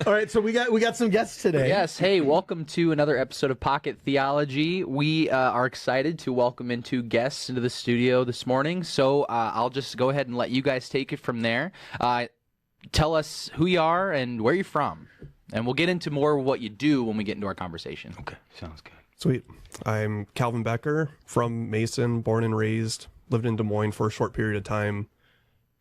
All right, so we got some guests today. Yes. Hey, welcome to another episode of Pocket Theology. We are excited to welcome in two guests into the studio this morning. So I'll just go ahead and let you guys take it from there. Tell us who you are and where you're from. And we'll get into more of what you do when we get into our conversation. Okay, sounds good. Sweet. I'm Calvin Becker from Mason, born and raised, lived in Des Moines for a short period of time.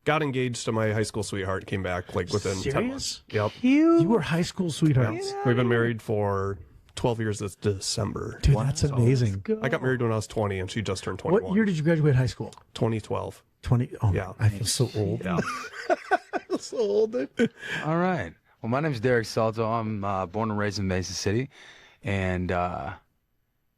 Got engaged to my high school sweetheart, came back like within 10 months. Yep. You were high school sweethearts. Yeah. We've been married for 12 years this December. Dude, that's amazing. I got married when I was 20 and she just turned 21. What year did you graduate high school? 2012. 20. Oh, Yeah. I feel so old. Yeah. I feel so old. Dude. All right. Well, my name's Derek Salzo. I'm born and raised in Mason City. And,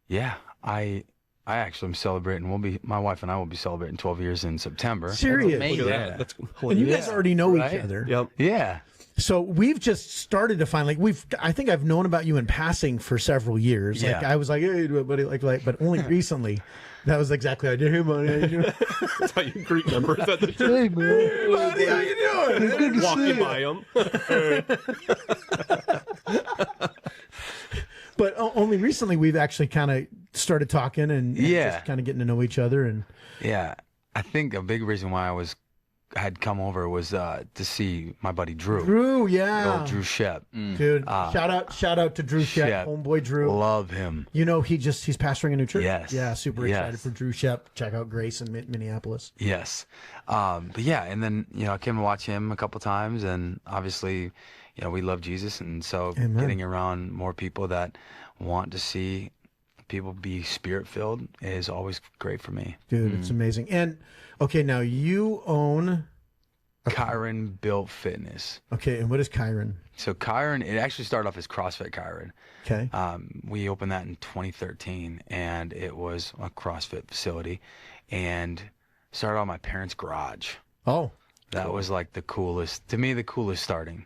yeah, I actually am celebrating. My wife and I will be celebrating 12 years in September. Serious. amazing. Look at that. That's And you guys already know right? each other. Yep. Yeah. So we've just started to find, I think I've known about you in passing for several years. Yeah. Like I was like, hey, buddy, but only recently. That was exactly how I did. Hey, buddy, how you doing? That's how you greet members at the church. Hey, man. Hey, buddy, how you doing? It's good to see Walking by them. But only recently we've actually kind of started talking and Yeah. just kind of getting to know each other. And Yeah. I think a big reason why I had come over was to see my buddy Drew. Drew, Old yeah, Drew Shep. dude, shout out to Drew Shep, Shep. homeboy Drew. Love him. You know, he's pastoring a new church. Yes. Yeah, super Yes. excited for Drew Shep. Check out Grace in Minneapolis. Yes. But yeah, and then, I came to watch him a couple times, and obviously, we love Jesus, and so Amen. getting around more people that want to see people be spirit-filled is always great for me. Dude, it's amazing. And okay, now you own. Kirn Built Fitness. Okay, and what is Kirn? So Kirn, it actually started off as CrossFit Kirn. Okay. We opened that in 2013, and it was a CrossFit facility, and started on my parents' garage. Oh, That was like the coolest starting.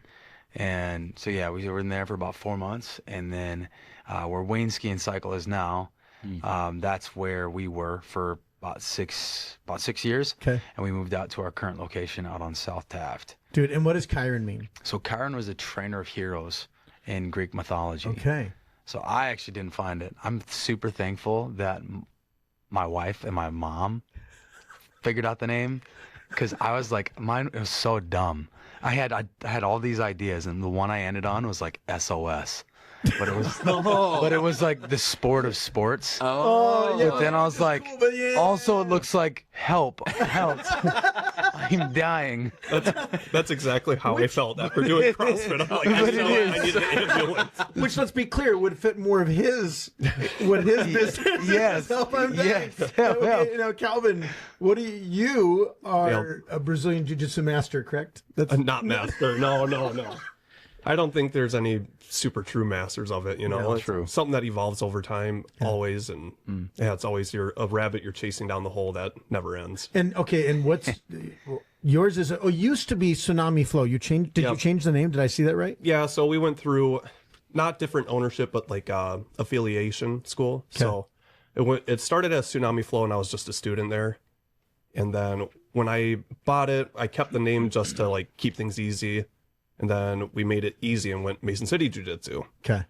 And so, yeah, we were in there for about 4 months, and then where Wayne Ski and Cycle is now, that's where we were for about six years. Okay. And we moved out to our current location out on South Taft. dude, and what does Kirn mean? So Kirn was a trainer of heroes in Greek mythology. Okay. So I actually didn't find it. I'm super thankful that my wife and my mom figured out the name, because I was like, mine was so dumb. I had all these ideas, and the one I ended on was like SOS, but it was like the sport of sports. Oh, yeah. But then I was like, cool, but yeah. also it looks like help. I'm dying. That's exactly how I felt after doing CrossFit. I'm like, I need an ambulance. Which, let's be clear, would fit more of his business. Yes. Help, I'm dying. Yes. Okay, now, Calvin, you are a Brazilian jiu-jitsu master, correct? That's Not master. No. I don't think there's any super true masters of it, It's true. something that evolves over time, always, and it's always a rabbit you're chasing down the hole that never ends. And okay, and what's yours is used to be Tsunami Flow. You changed? Did you Yep. change the name? Did I see that right? Yeah, so we went through not different ownership, but like affiliation school. So it started as Tsunami Flow, and I was just a student there. And then when I bought it, I kept the name just to like keep things easy. And then we made it easy and went Mason City Jiu-Jitsu. Okay.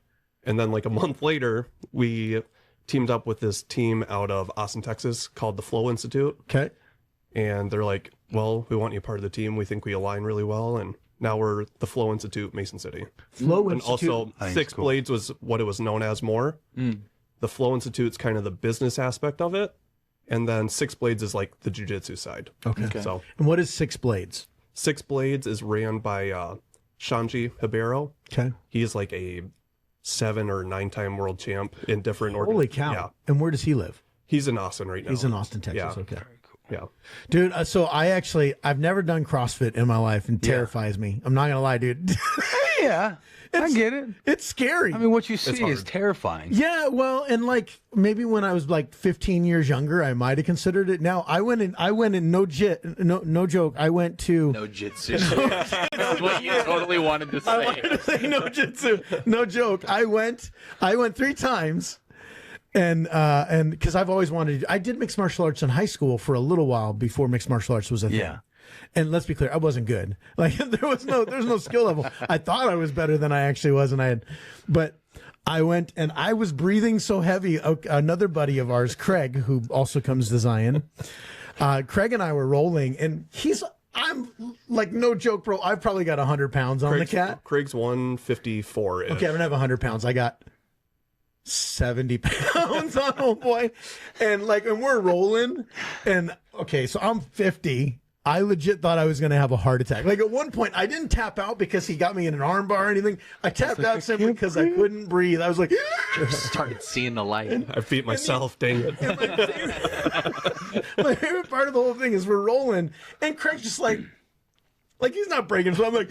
And then like a month later, we teamed up with this team out of Austin, Texas called the Flow Institute. Okay. And they're like, well, we want you part of the team. We think we align really well. And now we're the Flow Institute, Mason City. Flow And Institute. also I think Six it's cool. Blades was what it was known as more. The Flow Institute's kind of the business aspect of it. And then Six Blades is like the jiu-jitsu side. Okay. So And what is Six Blades? Six Blades is ran by Shanji Hibero. Okay. He's like a 7 or 9-time world champ in different Holy cow. Yeah. And where does he live? He's in Austin right now. He's in Austin, Texas. Yeah. Okay. Yeah. Dude, so I've never done CrossFit in my life, and terrifies me. I'm not going to lie, dude. Yeah, I get it. It's scary. I mean, what you see hard. is terrifying. Yeah, well, and like maybe when I was like 15 years younger, I might have considered it. Now I went in no joke. I went to No jitsu. That's what you totally wanted to say. say no jitsu. No joke. I went 3 times. And because I've always wanted I did mixed martial arts in high school for a little while before mixed martial arts was a thing. Yeah. And let's be clear, I wasn't good. Like there's no skill level. I thought I was better than I actually was, but I went and I was breathing so heavy. Another buddy of ours, Craig, who also comes to Zion, Craig and I were rolling, and I'm like, no joke, bro. I've probably got 100 pounds on the cat. Craig's 154. Okay, I don't have 100 pounds. I got 70 pounds on old boy. And we're rolling. And okay, so I'm 50. I legit thought I was going to have a heart attack. Like at one point, I didn't tap out because he got me in an arm bar or anything. I tapped out simply because I couldn't breathe. I was like, Started seeing the light. I beat myself, dang it. My favorite part of the whole thing is we're rolling, and Craig's just like he's not breaking. So I'm like,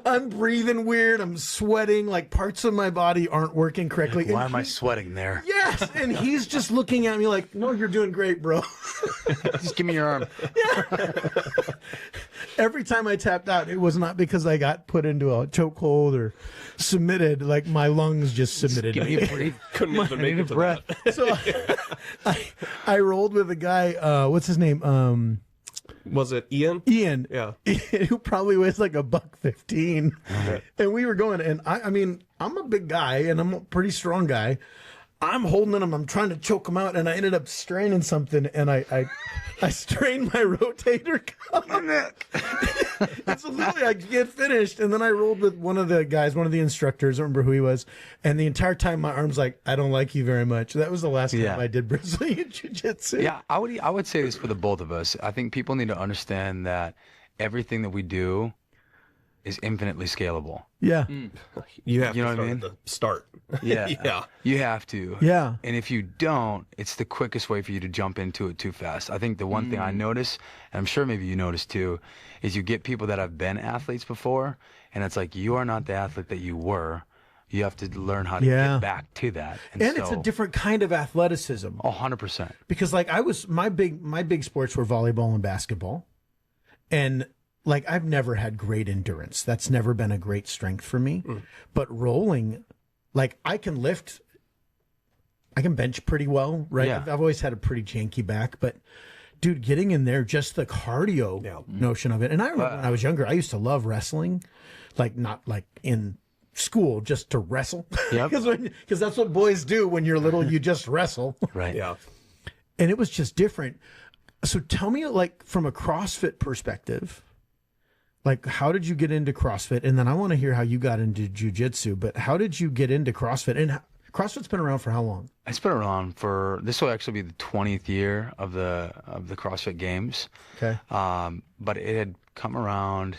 I'm breathing weird. I'm sweating. Like parts of my body aren't working correctly. Why am I sweating there? Yes, and he's just looking at me like, no, you're doing great, bro. Just give me your arm. Every time I tapped out, it was not because I got put into a chokehold or submitted. Like my lungs just submitted. Give me a breathe. Couldn't even make it to breath. that. So I rolled with a guy. What's his name? Was it Ian? Ian. Yeah. Ian, who probably weighs like $115. And we were going, and I mean, I'm a big guy and I'm a pretty strong guy. I'm holding him. I'm trying to choke him out, and I ended up straining something, and I strained my rotator cuff. And so literally, I get finished, and then I rolled with one of the guys, one of the instructors. I don't remember who he was, and the entire time my arm's like, I don't like you very much. That was the last time I did Brazilian jiu-jitsu. Yeah, I would say this for the both of us. I think people need to understand that everything that we do is infinitely scalable. Yeah. You have You know to what I mean? start at the start. Yeah. Yeah. You have to. Yeah. And if you don't, it's the quickest way for you to jump into it too fast. I think the one thing I notice, and I'm sure maybe you notice too, is you get people that have been athletes before, and it's like, you are not the athlete that you were. You have to learn how to get back to that. And it's a different kind of athleticism. 100%. Because like my big sports were volleyball and basketball. And like I've never had great endurance. That's never been a great strength for me. But rolling, like I can bench pretty well, right? Yeah. I've always had a pretty janky back, but dude, getting in there, just the cardio notion of it. And I remember when I was younger, I used to love wrestling, like not like in school, just to wrestle. Yep. Because that's what boys do when you're little, you just wrestle. Right. Yeah. And it was just different. So tell me, like, from a CrossFit perspective, like, how did you get into CrossFit? And then I want to hear how you got into jiu-jitsu, but how did you get into CrossFit? And CrossFit's been around for how long? It's been around for, this will actually be the 20th year of the CrossFit Games. Okay. But it had come around,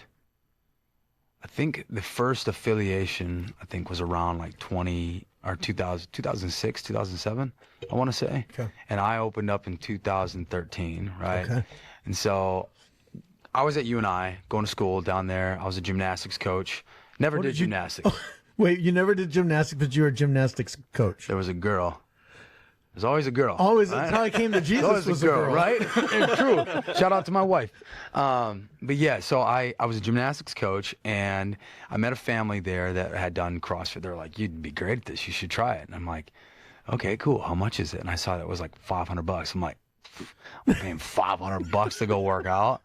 I think the first affiliation, I think, was around like 2006, 2007, I want to say. Okay. And I opened up in 2013, right? Okay. And so I was at UNI, going to school down there. I was a gymnastics coach. Never did gymnastics. Wait, you never did gymnastics, but you were a gymnastics coach. There was a girl. There's always a girl. Always, that's how I came to Jesus. Always was a girl, right? True. Shout out to my wife. But yeah, so I was a gymnastics coach, and I met a family there that had done CrossFit. They're like, "You'd be great at this. You should try it." And I'm like, "Okay, cool. How much is it?" And I saw that it was like $500. I'm like, "I'm paying $500 to go work out."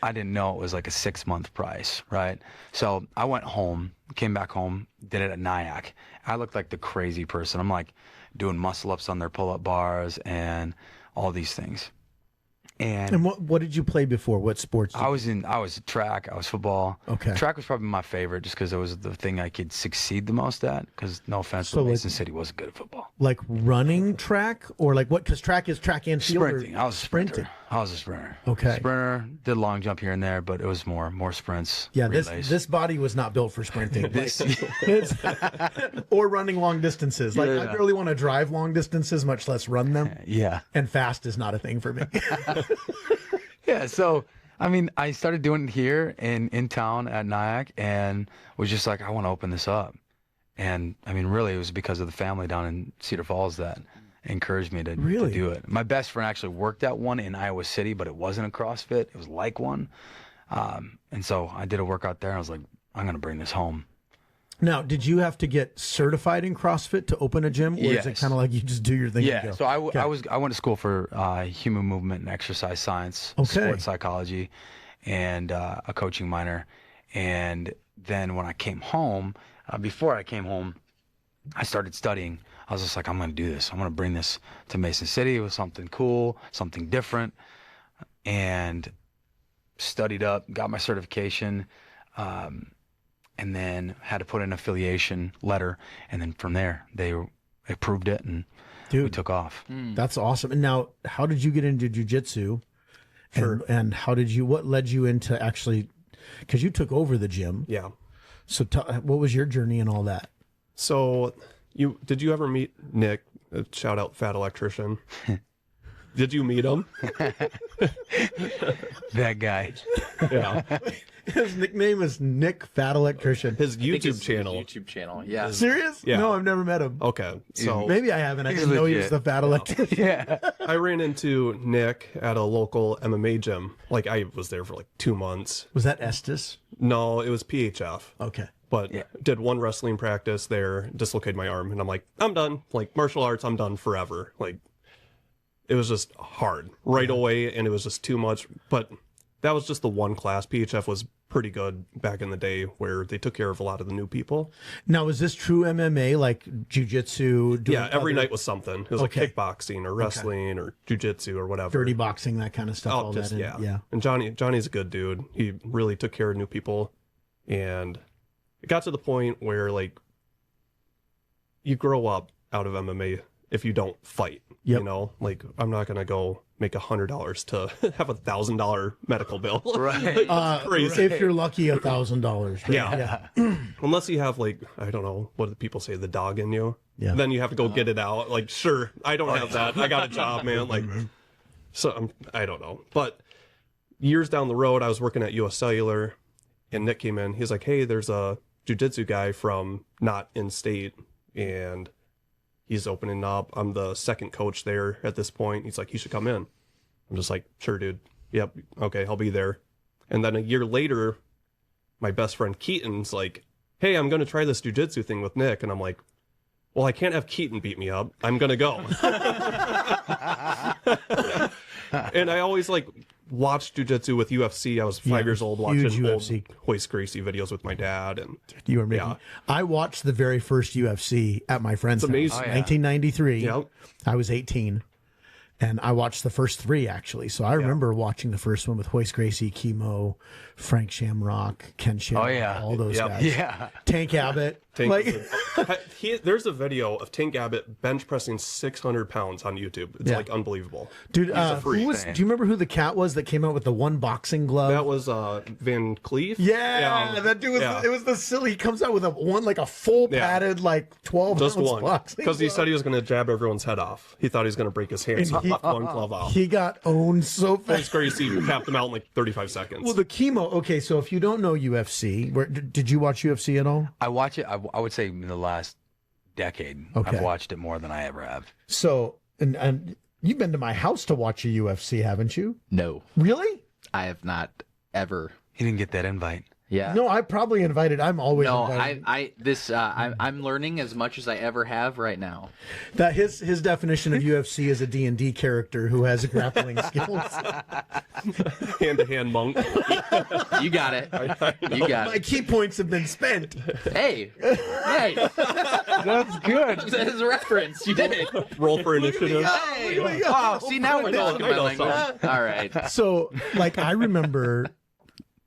I didn't know it was like a 6-month price, right? So I went home, came back home, did it at Nyack. I looked like the crazy person. I'm like doing muscle ups on their pull-up bars and all these things. And what did you play before? What sports? I was track, I was football. Okay. Track was probably my favorite just because it was the thing I could succeed the most at, because no offense, but Mason City wasn't good at football. Like running track, or like what? Because track is track and field. Sprinting. I was a sprinter. I was a sprinter. Okay. Sprinter, did long jump here and there, but it was more sprints. Yeah, relays. this body was not built for sprinting. This- Or running long distances. Like I barely want to drive long distances, much less run them. Yeah. And fast is not a thing for me. Yeah, so I mean, I started doing it here in town at Nyack, and was just like, I want to open this up. And I mean, really, it was because of the family down in Cedar Falls that encouraged me to do it. My best friend actually worked at one in Iowa City, but it wasn't a CrossFit. It was like one. And so I did a workout there, and I was like, I'm going to bring this home. Now, did you have to get certified in CrossFit to open a gym, or is it Yes. kind of like you just do your thing? Yeah, and go? so I Okay. went to school for human movement and exercise science, Okay. sports psychology, and a coaching minor. And then when I came home, before I came home, I started studying. I was just like, I'm going to do this. I'm going to bring this to Mason City. It was something cool, something different, and studied up, got my certification, and then had to put in an affiliation letter. And then from there, they approved it, and we Dude, took off. that's awesome. And now, how did you get into jiu-jitsu? And how did you? What led you into actually? Because you took over the gym. Yeah. So what was your journey and all that? So did you ever meet Nick? Shout out Fat Electrician. Did you meet him? That guy. Yeah. His nickname is Nick Fat Electrician. His I think YouTube it's channel. YouTube channel. Yeah. Serious? Yeah. No, I've never met him. Okay. So Maybe I haven't. I He's didn't know he was legit. the Fat Electrician. Yeah. I ran into Nick at a local MMA gym. Like I was there for like 2 months. Was that Estes? No, it was PHF. Okay. But did one wrestling practice there, dislocated my arm, and I'm like, I'm done. Like martial arts, I'm done forever. Like it was just hard right away, and it was just too much. But that was just the one class. PHF was pretty good back in the day, where they took care of a lot of the new people. Now, is this true MMA, like jiu-jitsu? doing Yeah, every other night was something. It was Okay. like kickboxing or wrestling or jujitsu or whatever. dirty boxing, that kind of stuff. Oh, all just that in- yeah. yeah. And Johnny's a good dude. He really took care of new people, and it got to the point where like you grow up out of MMA if you don't fight. Yep. You know, like I'm not gonna go make $100 to have $1,000 medical bill. Right. Crazy. If you're lucky, $1,000. Right? Yeah. Unless you have like, I don't know, what do people say, the dog in you? Yeah. Then you have to go get it out. Like, sure, I don't have that. I got a job, man. Like, so I don't know. But years down the road, I was working at US Cellular, and Nick came in. He's like, hey, there's a jiu-jitsu guy from not in state, and he's opening up. I'm the second coach there at this point. He's like, you should come in. I'm just like, sure, dude. Yep. Okay, I'll be there. And then a year later, my best friend Keaton's like, hey, I'm going to try this jiu-jitsu thing with Nick. And I'm like, well, I can't have Keaton beat me up. I'm going to go. And I always like watched jiu-jitsu with UFC. I was 5 years old watching huge old UFC. Hoist Gracie videos with my dad. And You were making. Yeah. I watched the very first UFC at my friend's house, amazing. Oh, yeah. 1993. Yep. I was 18. And I watched the first three, actually. So I remember watching the first one with Hoist Gracie, Chemo, Frank Shamrock, Ken Shamrock, yeah. all those Yep. guys. Yeah. Tank Abbott. Tank, like, there's a video of Tank Abbott bench pressing 600 pounds on YouTube. It's Yeah. like unbelievable. dude, a freak. who was, do you remember who the cat was that came out with the one boxing glove? That was Van Cleef. Yeah, that dude was. yeah. It was the silly. He comes out with a full Yeah. padded like 12 Just ounce one. boxing Because he glove. said he was going to jab everyone's head off. He thought he was going to break his hands. So he left one glove out. He got owned so fast. Hoist Gracie tapped him out in like 35 seconds. Well, the Chemo. Okay, so if you don't know UFC, did you watch UFC at all? I watch it. I would say in the last decade, Okay. I've watched it more than I ever have. So, and you've been to my house to watch a UFC, haven't you? No, Really? I have not ever. He didn't get that invite. Yeah. No, I probably invited. I'm always No, invited. I'm learning as much as I ever have right now. That his definition of UFC is a D&D character who has grappling skills. Hand-to-hand monk. You got it. You got My it. key points have been spent. Hey, hey, That's good. that is a reference. You did it. Roll for initiative. Hey. Look at me go. Wow. See, now we're talking I my know language. All right. So, like, I remember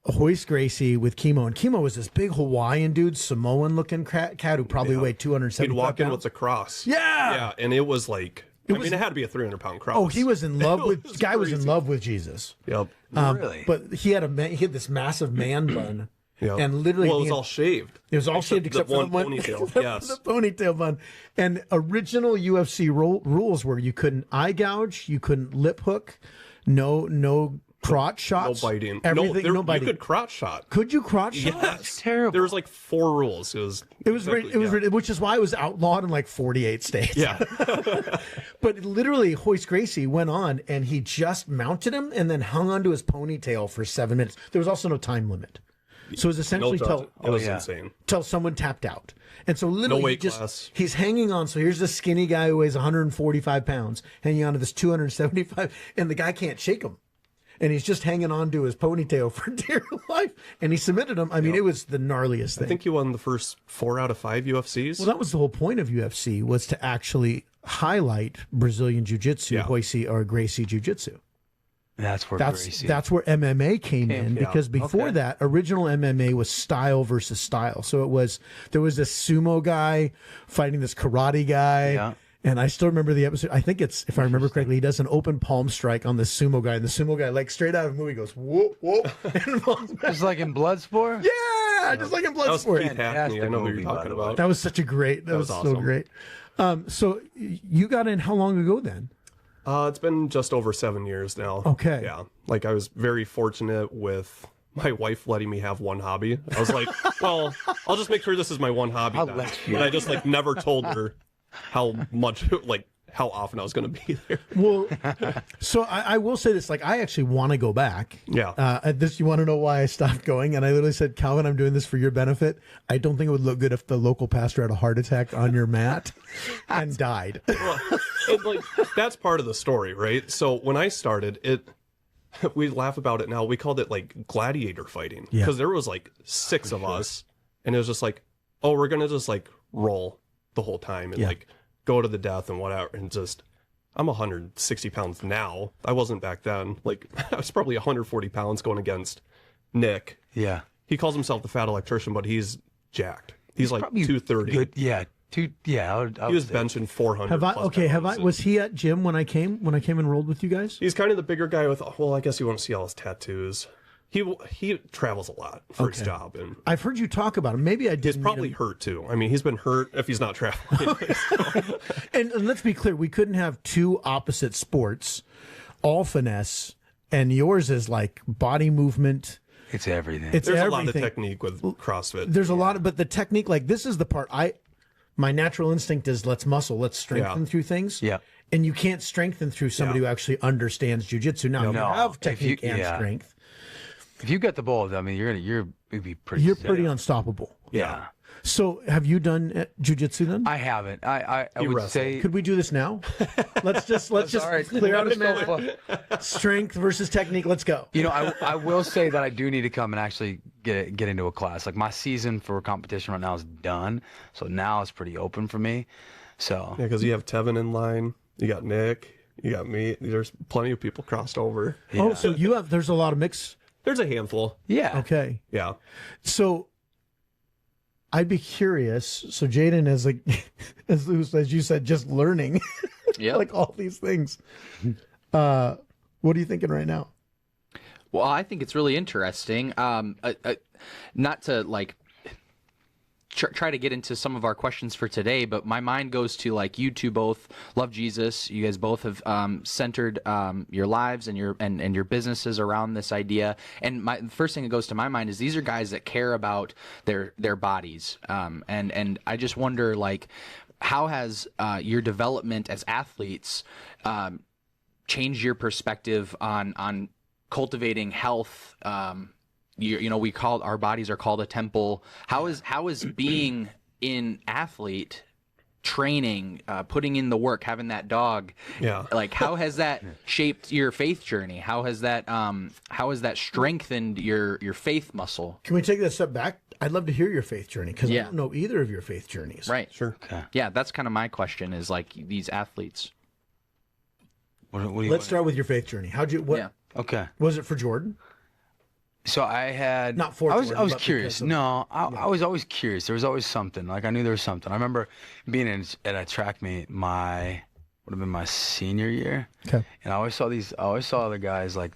Hoist Gracie with Chemo, and Chemo was this big Hawaiian dude, Samoan looking cat who probably weighed 275 He'd walk in pounds. with a cross. Yeah. Yeah, and it was like, I mean, it had to be a 300-pound cross. Oh, he was in love with was guy was in crazy. love with Jesus. Yep. Really? But he had this massive man bun. Yep. And literally well, it was he- all shaved. It was all shaved except the for one the ponytail. the, Yes. the ponytail bun. And original UFC rules were you couldn't eye gouge, you couldn't lip hook, no crotch No shots, biting. everything, no, no biting. You could crotch shot. Could you crotch shot? That's terrible. There was like 4 rules. It was. It was yeah. which is why it was outlawed in like 48 states. Yeah. But literally, Hoist Gracie went on and he just mounted him and then hung onto his ponytail for 7 minutes. There was also no time limit. So it's essentially No, it was yeah. insane. till someone tapped out. And so literally weight class. he's hanging on. So here's this skinny guy who weighs 145 pounds hanging on to this 275, and the guy can't shake him. And he's just hanging on to his ponytail for dear life. And he submitted him. I mean, it was the gnarliest thing. I think he won the first 4 out of 5 UFCs. Well, that was the whole point of UFC, was to actually highlight Brazilian jiu-jitsu, Yeah. Gracie or Gracie jiu-jitsu. That's where That's where MMA came in, because before that, original MMA was style versus style. So there was this sumo guy fighting this karate guy. Yeah. And I still remember the episode. I think it's, if I remember correctly, he does an open palm strike on the sumo guy. And the sumo guy, like straight out of the movie, goes, whoop, whoop. And falls back. Just like in Bloodsport? Yeah, just like in That was Bloodsport. Keith Hackney. I know who you're talking about. That was such a great, that was so awesome. great. So you got in how long ago then? It's been just over 7 years now. Okay. Yeah. Like, I was very fortunate with my wife letting me have one hobby. I was like, well, I'll just make sure this is my one hobby. Then. And I just, like, never told her how much, like, how often I was going to be there. Well, so I will say this, like, I actually want to go back. Yeah. You want to know why I stopped going? And I literally said, Calvin, I'm doing this for your benefit. I don't think it would look good if the local pastor had a heart attack on your mat and died. Well, and, like, that's part of the story, right? So when I started, we laugh about it now. We called it, like, gladiator fighting. Yeah. Because there was, like, 6 of us. And it was just like, oh, we're going to just, like, roll the whole time and, like, go to the death and whatever. And just, I'm 160 pounds now. I wasn't back then. Like, I was probably 140 pounds going against Nick. Yeah. He calls himself the fat electrician, but he's jacked. He's like Probably 230. Good. Yeah. I would He was say. benching 400. Have I? plus Okay. Have I? pounds. Was he at gym when I came and rolled with you guys? He's kind of the bigger guy with, well, I guess you want to see all his tattoos. He travels a lot for his job, and I've heard you talk about him. Maybe I didn't. he's meet probably him. hurt too. I mean, he's been hurt if he's not traveling. And let's be clear, we couldn't have two opposite sports, all finesse, and yours is like body movement. It's everything. It's There's everything. a lot of technique with CrossFit. There's a lot of, but the technique, like this is the part my natural instinct is let's strengthen through things. Yeah. And you can't strengthen through somebody who actually understands jujitsu. Now you No. have If technique you- and yeah. strength. If you got the ball, I mean, you'd be pretty. You're sick. pretty unstoppable. Yeah. So have you done jujitsu then? I haven't. I You would wrestle. say. Could we do this now? Let's just all right. clear out the mat. Strength versus technique. Let's go. You know, I will say that I do need to come and actually get into a class. Like my season for competition right now is done, so now it's pretty open for me. So Yeah, because you have Tevin in line, you got Nick, you got me. There's plenty of people crossed over. Oh, so there's a lot of mix. There's a handful. yeah, Okay. Yeah. So I'd be curious. So Jadan is like, as you said, just learning Yeah. like all these things. What are you thinking right now? Well, I think it's really interesting. Not to like try to get into some of our questions for today, but my mind goes to like you two both love Jesus. You guys both have centered your lives and your businesses around this idea. And the first thing that goes to my mind is these are guys that care about their bodies. And I just wonder, like, how has your development as athletes changed your perspective on cultivating health? We call our bodies are called a temple. How is being in athlete training, putting in the work, having that dog? Yeah. Like, how has that shaped your faith journey? How has that strengthened your faith muscle? Can we take that step back? I'd love to hear your faith journey because I don't know either of your faith journeys. Right. Sure. Okay. Yeah, that's kind of my question. Is like these athletes. What do you Let's start with your faith journey. Yeah. Okay. Was it for Jordan? So I had Not for I was Jordan, but curious. because of- No, I was always curious. There was always something. Like I knew there was something. I remember being at a track meet would have been my senior year. Okay. And I always saw other guys like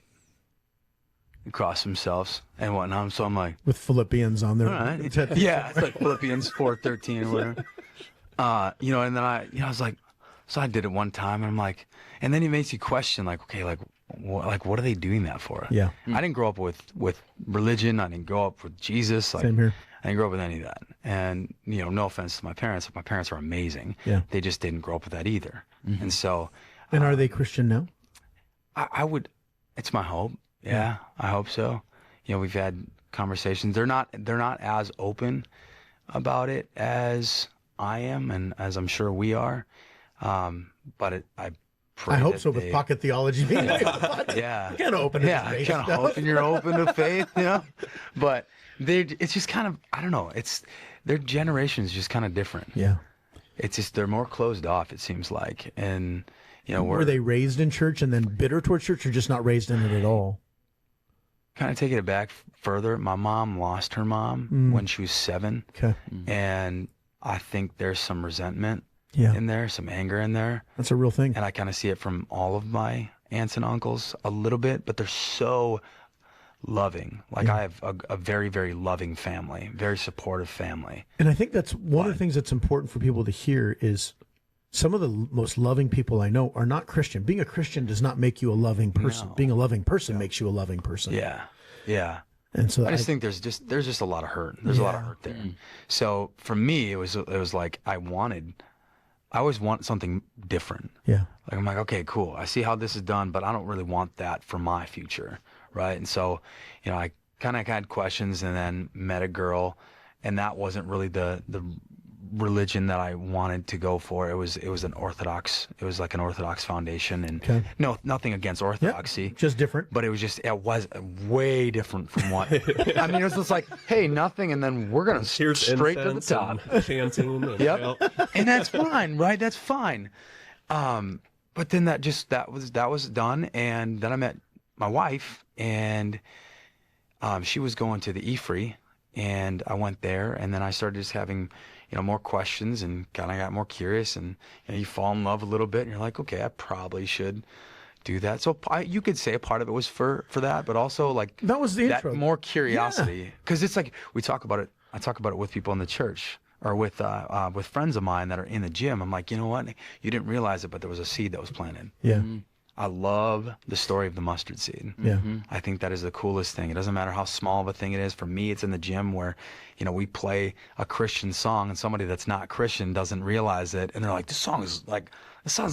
cross themselves and whatnot. So I'm like, With Philippians on there. all right. Yeah, it's like Philippians 4:13 or whatever. And then I was like, so I did it one time, and I'm like, and then it makes you question, like, okay, like what are they doing that for? Yeah. I didn't grow up with religion. I didn't grow up with Jesus. Like, Same here. I didn't grow up with any of that. And no offense to my parents, but my parents are amazing. Yeah. They just didn't grow up with that either. And so And are they Christian now? I would. It's my hope. Yeah, I hope so. We've had conversations. They're not as open about it as I am, and as I'm sure we are. But I pray I hope that so. With pocket theology being yeah, you can't open it. yeah, to faith kind of stuff. hoping you're open to faith, you know. But it's just kind of, I don't know. Their generation is just kind of different. Yeah. It's just they're more closed off. It seems like, and you know, Were they raised in church and then bitter towards church, or just not raised in it at all? kind of taking it back further. My mom lost her mom when she was 7, Okay. and I think there's some resentment Yeah. in there, some anger in there. That's a real thing. And I kind of see it from all of my aunts and uncles a little bit, but they're so loving. Like I have a very, very loving family, very supportive family. And I think that's one of the things that's important for people to hear is some of the most loving people I know are not Christian. Being a Christian does not make you a loving person. No. Being a loving person makes you a loving person. Yeah. Yeah. And so I just think there's just a lot of hurt. There's a lot of hurt there. So for me, it was like I always want something different. yeah. Like I'm like, okay, cool. I see how this is done, but I don't really want that for my future, right? And so, you know, I kind of had questions, and then met a girl, and that wasn't really the religion that I wanted to go for. It was an Orthodox. It was like an Orthodox foundation, and Okay. no, nothing against Orthodoxy. Just different. But it was way different from what I mean. It was just like, hey, nothing, and then we're gonna Here's straight to the incense top. and chanting. And, Yep. And that's fine, right? That's fine. But then that was done, and then I met my wife, and she was going to the E-Free, and I went there, and then I started just having, you know, more questions, and kind of got more curious, and you know, you fall in love a little bit, and you're like, okay, I probably should do that. So you could say a part of it was for that, but also like That was the that intro. more curiosity, because it's like we talk about it. I talk about it with people in the church, or with friends of mine that are in the gym. I'm like, you know what? You didn't realize it, but there was a seed that was planted. Yeah. I love the story of the mustard seed. Yeah. I think that is the coolest thing. It doesn't matter how small of a thing it is. For me, it's in the gym where, you know, we play a Christian song, and somebody that's not Christian doesn't realize it, and they're like, this song's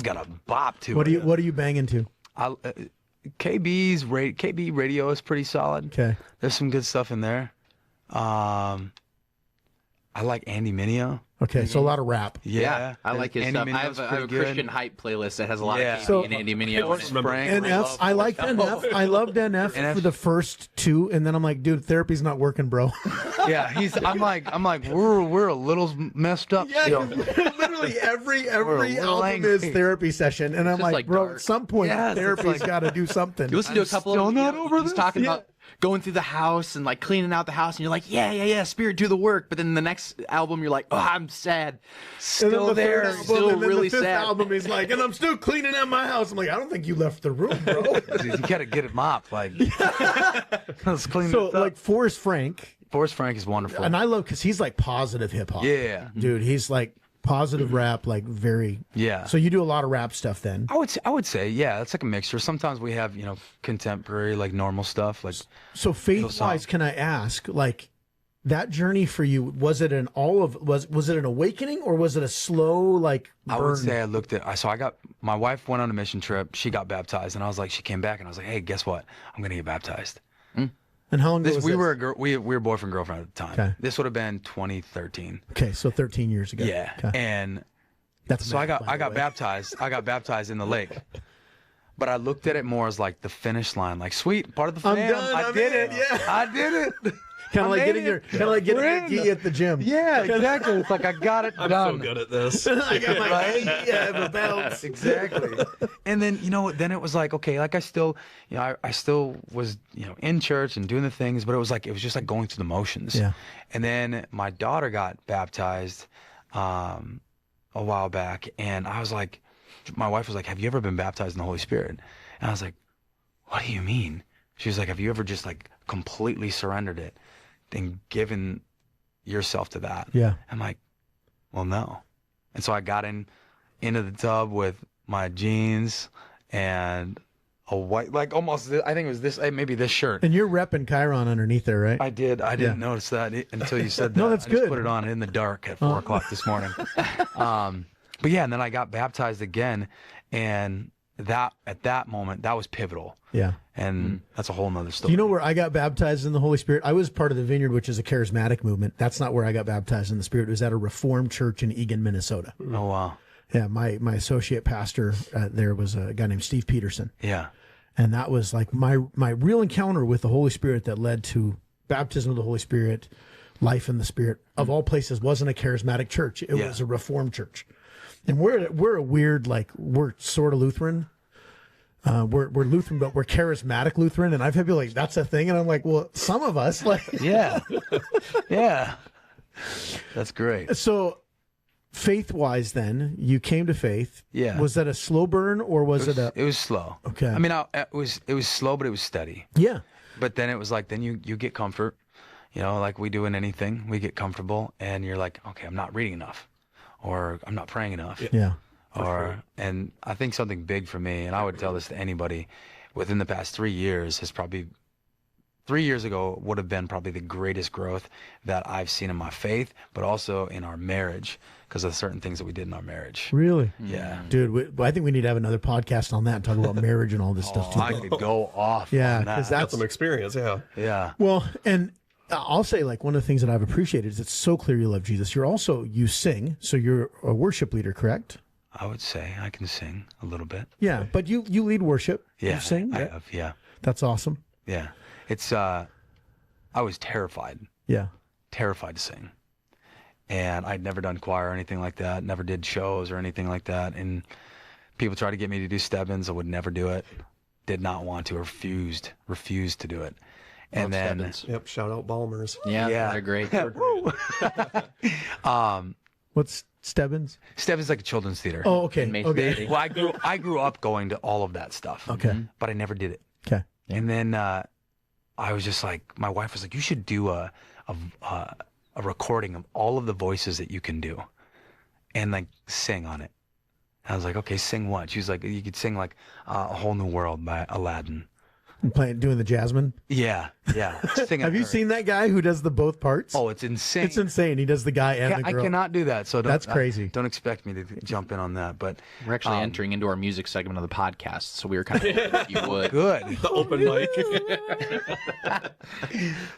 got a bop to it. What are you banging to? KB radio is pretty solid. Okay. There's some good stuff in there. I like Andy Mineo. Okay. So a lot of rap. Yeah, I like his Andy stuff. I Mineo's have a pretty good. Christian hype playlist that has a lot Yeah. of So- KP and Andy Mineo. in it. Frank, NF, I liked NF. I loved NF NF. for the first 2, and then I'm like, dude, therapy's not working, bro. Yeah, I'm like, we're a little messed up. still. Literally every little album is angry. therapy session, and I'm just like, like bro, dark. at some point, Yes, it's therapy's like- got to do something. You listen to a couple of still them, not you know, over he's this. talking Yeah. about going through the house and like cleaning out the house, and you're like, yeah, Spirit, do the work. But then the next album, you're like, oh, I'm sad, And then still the third there, album, still and then really the fifth sad. album, he's like, and I'm still cleaning out my house. I'm like, I don't think you left the room, bro. You gotta get it mopped. Like, let's clean So this up. like Forrest Frank, Forrest Frank is wonderful. and I love because he's like positive hip hop. Yeah. dude, he's like positive rap, like very. Yeah. So you do a lot of rap stuff then. I would say, yeah, it's like a mixture. Sometimes we have, you know, contemporary, like normal stuff. Like, So faith wise, can I ask, like, that journey for you, was it was it an awakening, or was it a slow like burn? I would say my wife went on a mission trip. She got baptized, and I was like, she came back, and I was like, hey, guess what? I'm gonna get baptized. And how long ago was We this? were we were boyfriend girlfriend at the time. Okay. This would have been 2013. Okay, so 13 years ago. Yeah, Okay. and That's so I math, got by I the got way. baptized. I got baptized in the lake. But I looked at it more as like the finish line, like sweet part of the I'm fam. done, I I'm did in, it. yeah. I did it. Kind I of like made getting it. your We're in. gi at the gym. Yeah, exactly. It's like I got it I'm done. so good at this. I got my Right? gi, I have a belt. Exactly. And then, you know, then it was like, okay, like I still, you know, I still was, you know, in church and doing the things, but it was just like going through the motions. Yeah. And then my daughter got baptized a while back, and I was like, my wife was like, have you ever been baptized in the Holy Spirit? And I was like, what do you mean? She was like, have you ever just like completely surrendered it and given yourself to that? Yeah. I'm like, well, no. And so I got into the tub with my jeans and a white, like almost, I think it was this, maybe this shirt. And you're repping Chiron underneath there, right? I didn't notice that until you said that. No, that's I just good. put it on in the dark at 4 o'clock this morning. But yeah, and then I got baptized again, and at that moment, that was pivotal. Yeah. And that's a whole nother story. Do you know where I got baptized in the Holy Spirit? I was part of the Vineyard, which is a charismatic movement. That's not where I got baptized in the Spirit. It was at a Reformed church in Eagan, Minnesota. Oh, wow. Yeah, my associate pastor there was a guy named Steve Peterson. Yeah. And that was like my real encounter with the Holy Spirit that led to baptism of the Holy Spirit, life in the Spirit. Of all places, wasn't a charismatic church. It was a Reformed church. And we're a weird, like, we're sort of Lutheran. We're Lutheran, but we're charismatic Lutheran. And I've had people like, that's a thing. And I'm like, well, some of us, like. Yeah. Yeah. That's great. So faith-wise then, you came to faith. Yeah. Was that a slow burn or was it a. It was slow. Okay. I mean, it was slow, but it was steady. Yeah. But then it was like, then you get comfort, you know, like we do in anything. We get comfortable and you're like, okay, I'm not reading enough or I'm not praying enough. Yeah. And I think something big for me, and I would tell this to anybody, within the past 3 years has probably, 3 years ago would have been probably the greatest growth that I've seen in my faith, but also in our marriage because of certain things that we did in our marriage. Really? Yeah. Dude, I think we need to have another podcast on that and talk about marriage and all this stuff too. I could go off Yeah, on because that. that's Some experience, yeah. Yeah. well, and I'll say like one of the things that I've appreciated is it's so clear you love Jesus. You sing, so you're a worship leader, correct? I would say I can sing a little bit. Yeah, but you lead worship. Yeah. You sing. I Yeah. have, yeah. That's awesome. Yeah. It's, I was terrified to sing. And I'd never done choir or anything like that, never did shows or anything like that. And people tried to get me to do Stebbins. I would never do it. Did not want to, refused to do it. And then, Stebbins. Yep, shout out Balmers. Yeah, Yeah. they're great. What's Stebbins? Stebbins is like a children's theater. Oh, okay. In Mason Okay. City. Well, I grew up going to all of that stuff. Okay. But I never did it. Okay. And then I was just like, my wife was like, you should do a recording of all of the voices that you can do and like sing on it. I was like, okay, sing what? She was like, you could sing like A Whole New World by Aladdin. Doing the Jasmine. Yeah. Sing Have you seen that guy who does the both parts? Oh, it's insane. It's insane. He does the guy and the I girl. cannot do that. So That's crazy. Don't expect me to jump in on that. But We're actually entering into our music segment of the podcast, so we were kind of hoping that you would. good. The open mic.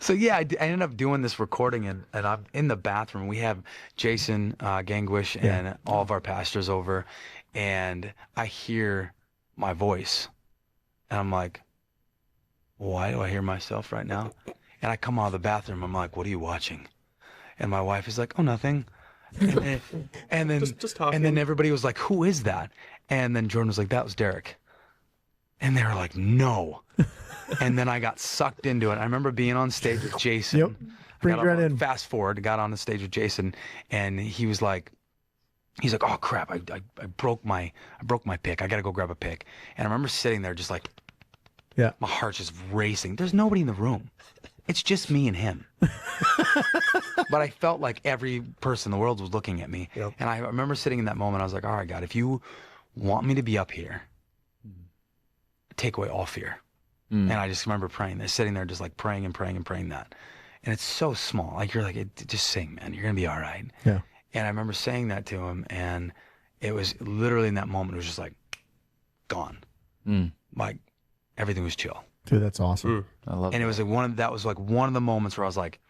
So yeah, I ended up doing this recording, and I'm in the bathroom. We have Jason Gangwish and all of our pastors over, and I hear my voice, and I'm like, why do I hear myself right now? And I come out of the bathroom. I'm like, what are you watching? And my wife is like, oh, nothing. And then Just talking. and then everybody was like, who is that? And then Jordan was like, that was Derek. And they were like, no. And then I got sucked into it. I remember being on stage with Jason. Yep. Bring it right in. Fast forward, got on the stage with Jason, and he's like, oh crap, I broke my pick. I gotta go grab a pick. And I remember sitting there just like, Yeah. my heart's just racing. There's nobody in the room. It's just me and him. But I felt like every person in the world was looking at me. Yep. And I remember sitting in that moment, I was like, all right, God, if you want me to be up here, take away all fear. And I just remember praying this, sitting there just like praying and praying and praying that. And it's so small. Like you're like, just sing, man. You're going to be all right. Yeah. And I remember saying that to him, and it was literally in that moment, it was just like gone. Like everything was chill. Dude, that's awesome. I love And it was like one of the moments where I was like,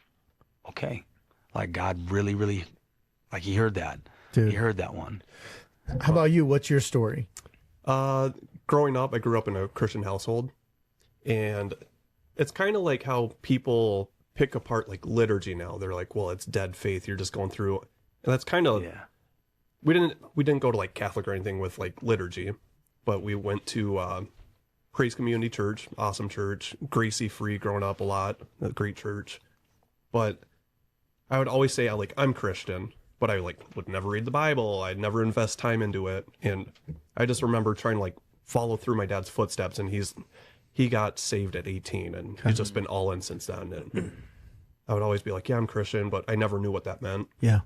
okay, like God really, really, like he heard that. Dude. He heard that one. How about you? What's your story? Growing up, I grew up in a Christian household, and it's kind of like how people pick apart like liturgy now. They're like, well, it's dead faith. You're just going through, and that's kind of Yeah. we didn't go to like Catholic or anything with like liturgy, but we went to Praise Community Church, awesome church, Gracie free growing up a lot, a great church. But I would always say I'm Christian, but I would never read the Bible. I'd never invest time into it. And I just remember trying to follow through my dad's footsteps, and he got saved at 18, and he's just been all in since then. And I would always be like, yeah, I'm Christian, but I never knew what that meant. Yeah.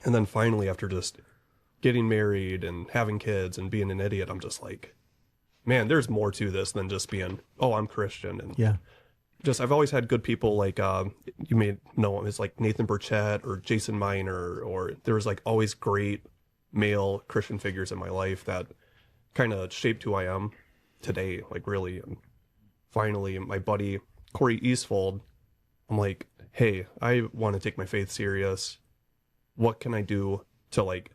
And then finally, after just getting married and having kids and being an idiot, I'm just like, man, there's more to this than just being, oh, I'm Christian. And Yeah. just, I've always had good people like, you may know him, it's like Nathan Burchett or Jason Miner, or there was always great male Christian figures in my life that kind of shaped who I am today, like really. And finally, my buddy Corey Eastfold, I'm like, hey, I want to take my faith serious. What can I do to like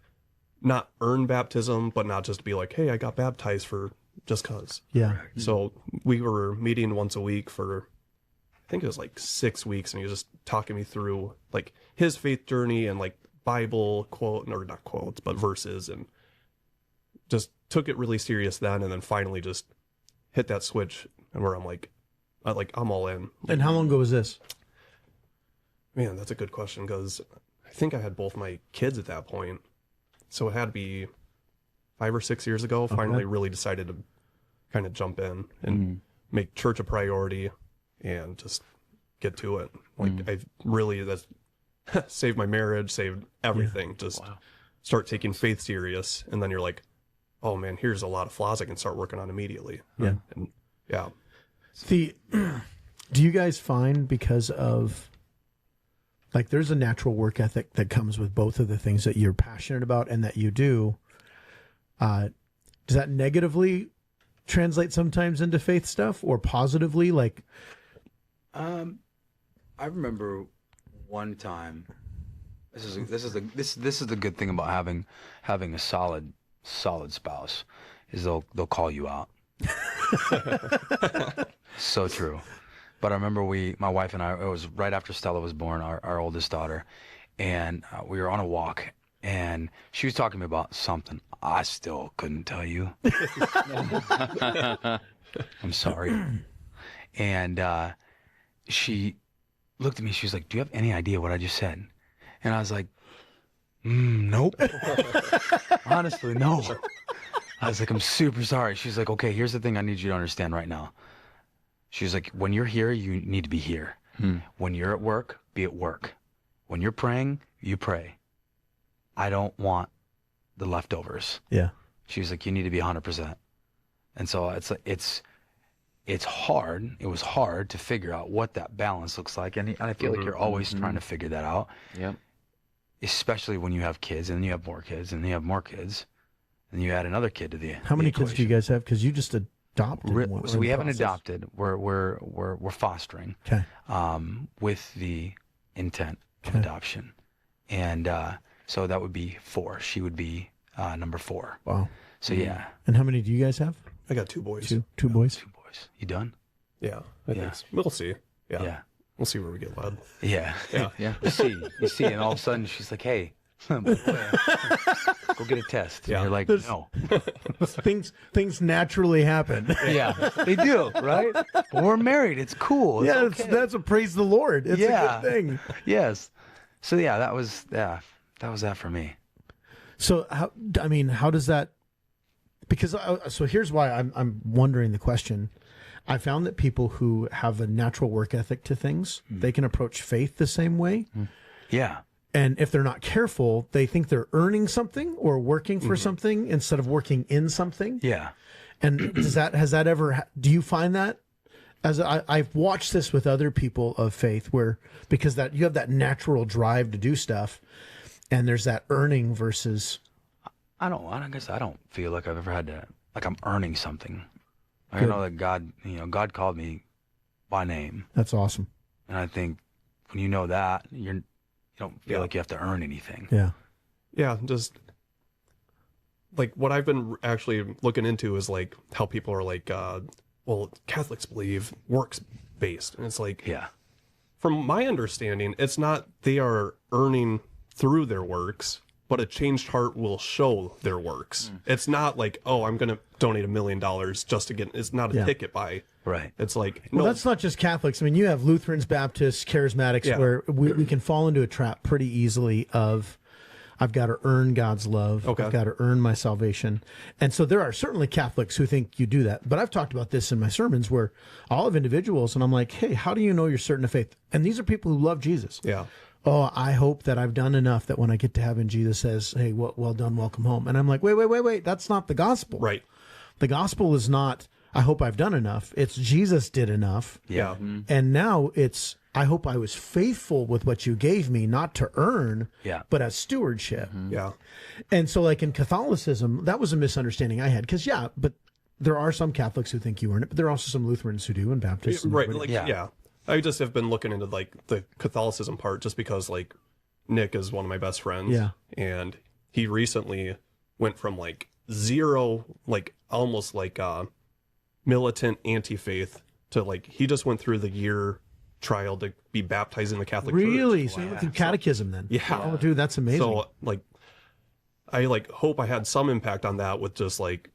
not earn baptism, but not just be like, hey, I got baptized for just cause. Yeah. So we were meeting once a week for, I think it was like 6 weeks, and he was just talking me through like his faith journey and like Bible quote, or not quotes, but verses, and just took it really serious then. And then finally just hit that switch, and where I'm like, I'm all in. And how long ago was this? Man, that's a good question, because I think I had both my kids at that point. So it had to be 5 or 6 years ago. Finally really decided to kind of jump in and make church a priority and just get to it. Like I really, that's saved my marriage, saved everything. Just start taking faith serious. And then you're like, oh man, here's a lot of flaws I can start working on immediately. Yeah. And yeah. Do you guys find, because of, like, there's a natural work ethic that comes with both of the things that you're passionate about and that you do, does that negatively translate sometimes into faith stuff, or positively? Like, I remember one time. This is the good thing about having a solid spouse, is they'll call you out. So true. But I remember my wife and I, it was right after Stella was born, our oldest daughter, and we were on a walk, and she was talking to me about something. I still couldn't tell you. I'm sorry. And she looked at me, she was like, do you have any idea what I just said? And I was like, nope. Honestly, no. I was like, I'm super sorry. She's like, okay, here's the thing I need you to understand right now. She's like, when you're here, you need to be here. When you're at work, be at work. When you're praying, you pray. I don't want the leftovers. yeah. She was like, you need to be 100%. And so it's hard. It was hard to figure out what that balance looks like. And I feel like you're always trying to figure that out. Yep. Especially when you have kids, and then you have more kids, and then you have more kids, and you add another kid to the How many the kids do you guys have? Because you just adopted one. So we haven't adopted. We're fostering. Okay. With the intent of adoption, and so that would be 4. She would be number 4. Wow. So yeah. And how many do you guys have? I got 2 boys. Two boys. 2 boys. You done? Yeah. I think so. We'll see. Yeah. Yeah. We'll see where we get led. Yeah. Yeah. Yeah. You see, and all of a sudden she's like, hey, by the way, go get a test. Yeah. And you're like, no. Things naturally happen. Yeah, they do, right? But we're married. It's cool. It's okay. That's a praise the Lord. It's a good thing. Yes. So yeah, that was that for me. So how does that? Because so here's why I'm wondering the question. I found that people who have a natural work ethic to things, they can approach faith the same way. Yeah. And if they're not careful, they think they're earning something or working for something instead of working in something. Yeah. And do you find that? As I've watched this with other people of faith, where because that you have that natural drive to do stuff, and there's that earning versus. I guess I don't feel like I've ever had to, like I'm earning something. I know that God called me by name. That's awesome. And I think when you know that, you don't feel like you have to earn anything. Yeah. Yeah, just like what I've been actually looking into is like how people are like, well, Catholics believe works based. And it's like, Yeah. from my understanding, it's not they are earning through their works, but a changed heart will show their works. It's not like, oh, I'm going to donate $1 million just to get, it's not a ticket buy. Right. It's like, Well, no, that's not just Catholics. I mean, you have Lutherans, Baptists, Charismatics, where we can fall into a trap pretty easily of, I've got to earn God's love. Okay. I've got to earn my salvation. And so there are certainly Catholics who think you do that. But I've talked about this in my sermons where I'll have individuals and I'm like, hey, how do you know you're certain of faith? And these are people who love Jesus. yeah. Oh, I hope that I've done enough that when I get to heaven, Jesus says, hey, well done, welcome home. And I'm like, wait. That's not the gospel. Right. The gospel is not, I hope I've done enough. It's Jesus did enough. Yeah. And now it's, I hope I was faithful with what you gave me, not to earn, but as stewardship. Yeah. And so, like in Catholicism, that was a misunderstanding I had. Because, but there are some Catholics who think you earn it, but there are also some Lutherans who do, and Baptists. Right. Like, I just have been looking into like the Catholicism part just because like Nick is one of my best friends. Yeah. And he recently went from like zero, like almost like militant anti-faith to like, he just went through the year trial to be baptized in the Catholic Church. Really? So you went through catechism then? Yeah. Oh, dude, that's amazing. So like, I like hope I had some impact on that with just like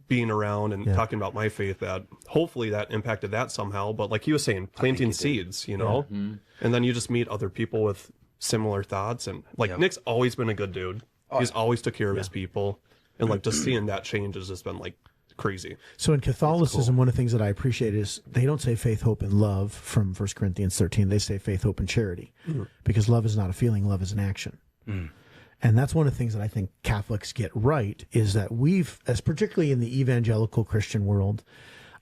being around and talking about my faith, that hopefully that impacted that somehow. But like he was saying, planting seeds, you know, and then you just meet other people with similar thoughts. And like Nick's always been a good dude. He's always took care of his people. And like just seeing that change has just been like crazy. So in Catholicism, one of the things that I appreciate is they don't say faith, hope, and love from 1 Corinthians 13. They say faith, hope, and charity. Because love is not a feeling, love is an action. And that's one of the things that I think Catholics get right, is that we've, as particularly in the evangelical Christian world,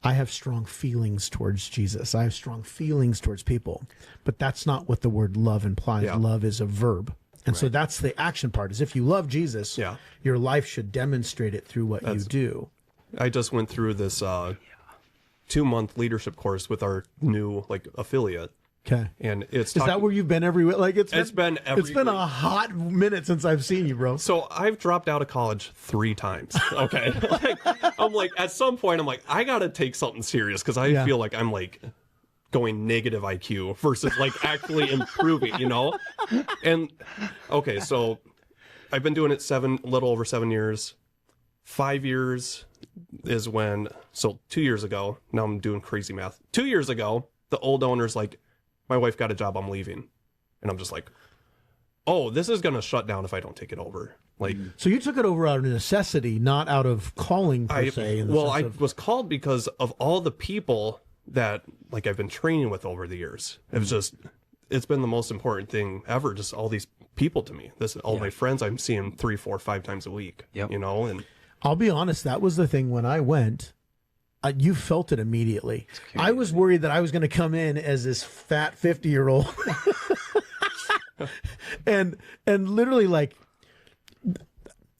I have strong feelings towards Jesus. I have strong feelings towards people. But that's not what the word love implies. Love is a verb. And so that's the action part, is if you love Jesus, your life should demonstrate it through what you do. I just went through this 2-month leadership course with our new like affiliate. Okay. And it's Is that where you've been every week? Like it's been every It's been a hot minute since I've seen you, bro. So I've dropped out of college 3 times. Okay. Like, I'm like, at some point, I'm like, I got to take something serious because I feel like I'm like going negative IQ versus like actually improving, you know? And okay, so I've been doing it a little over 7 years. 5 years is when, so 2 years ago, now I'm doing crazy math. 2 years ago, the old owner's like, my wife got a job, I'm leaving. And I'm just like, oh, this is going to shut down if I don't take it over. Like, so you took it over out of necessity, not out of calling per se. I was called because of all the people that like I've been training with over the years. It was just, it's been the most important thing ever. Just all these people to me, all my friends I'm seeing 3, 4, 5 times a week, you know, and I'll be honest, that was the thing when I went. You felt it immediately. I was worried that I was going to come in as this fat 50-year-old, and literally like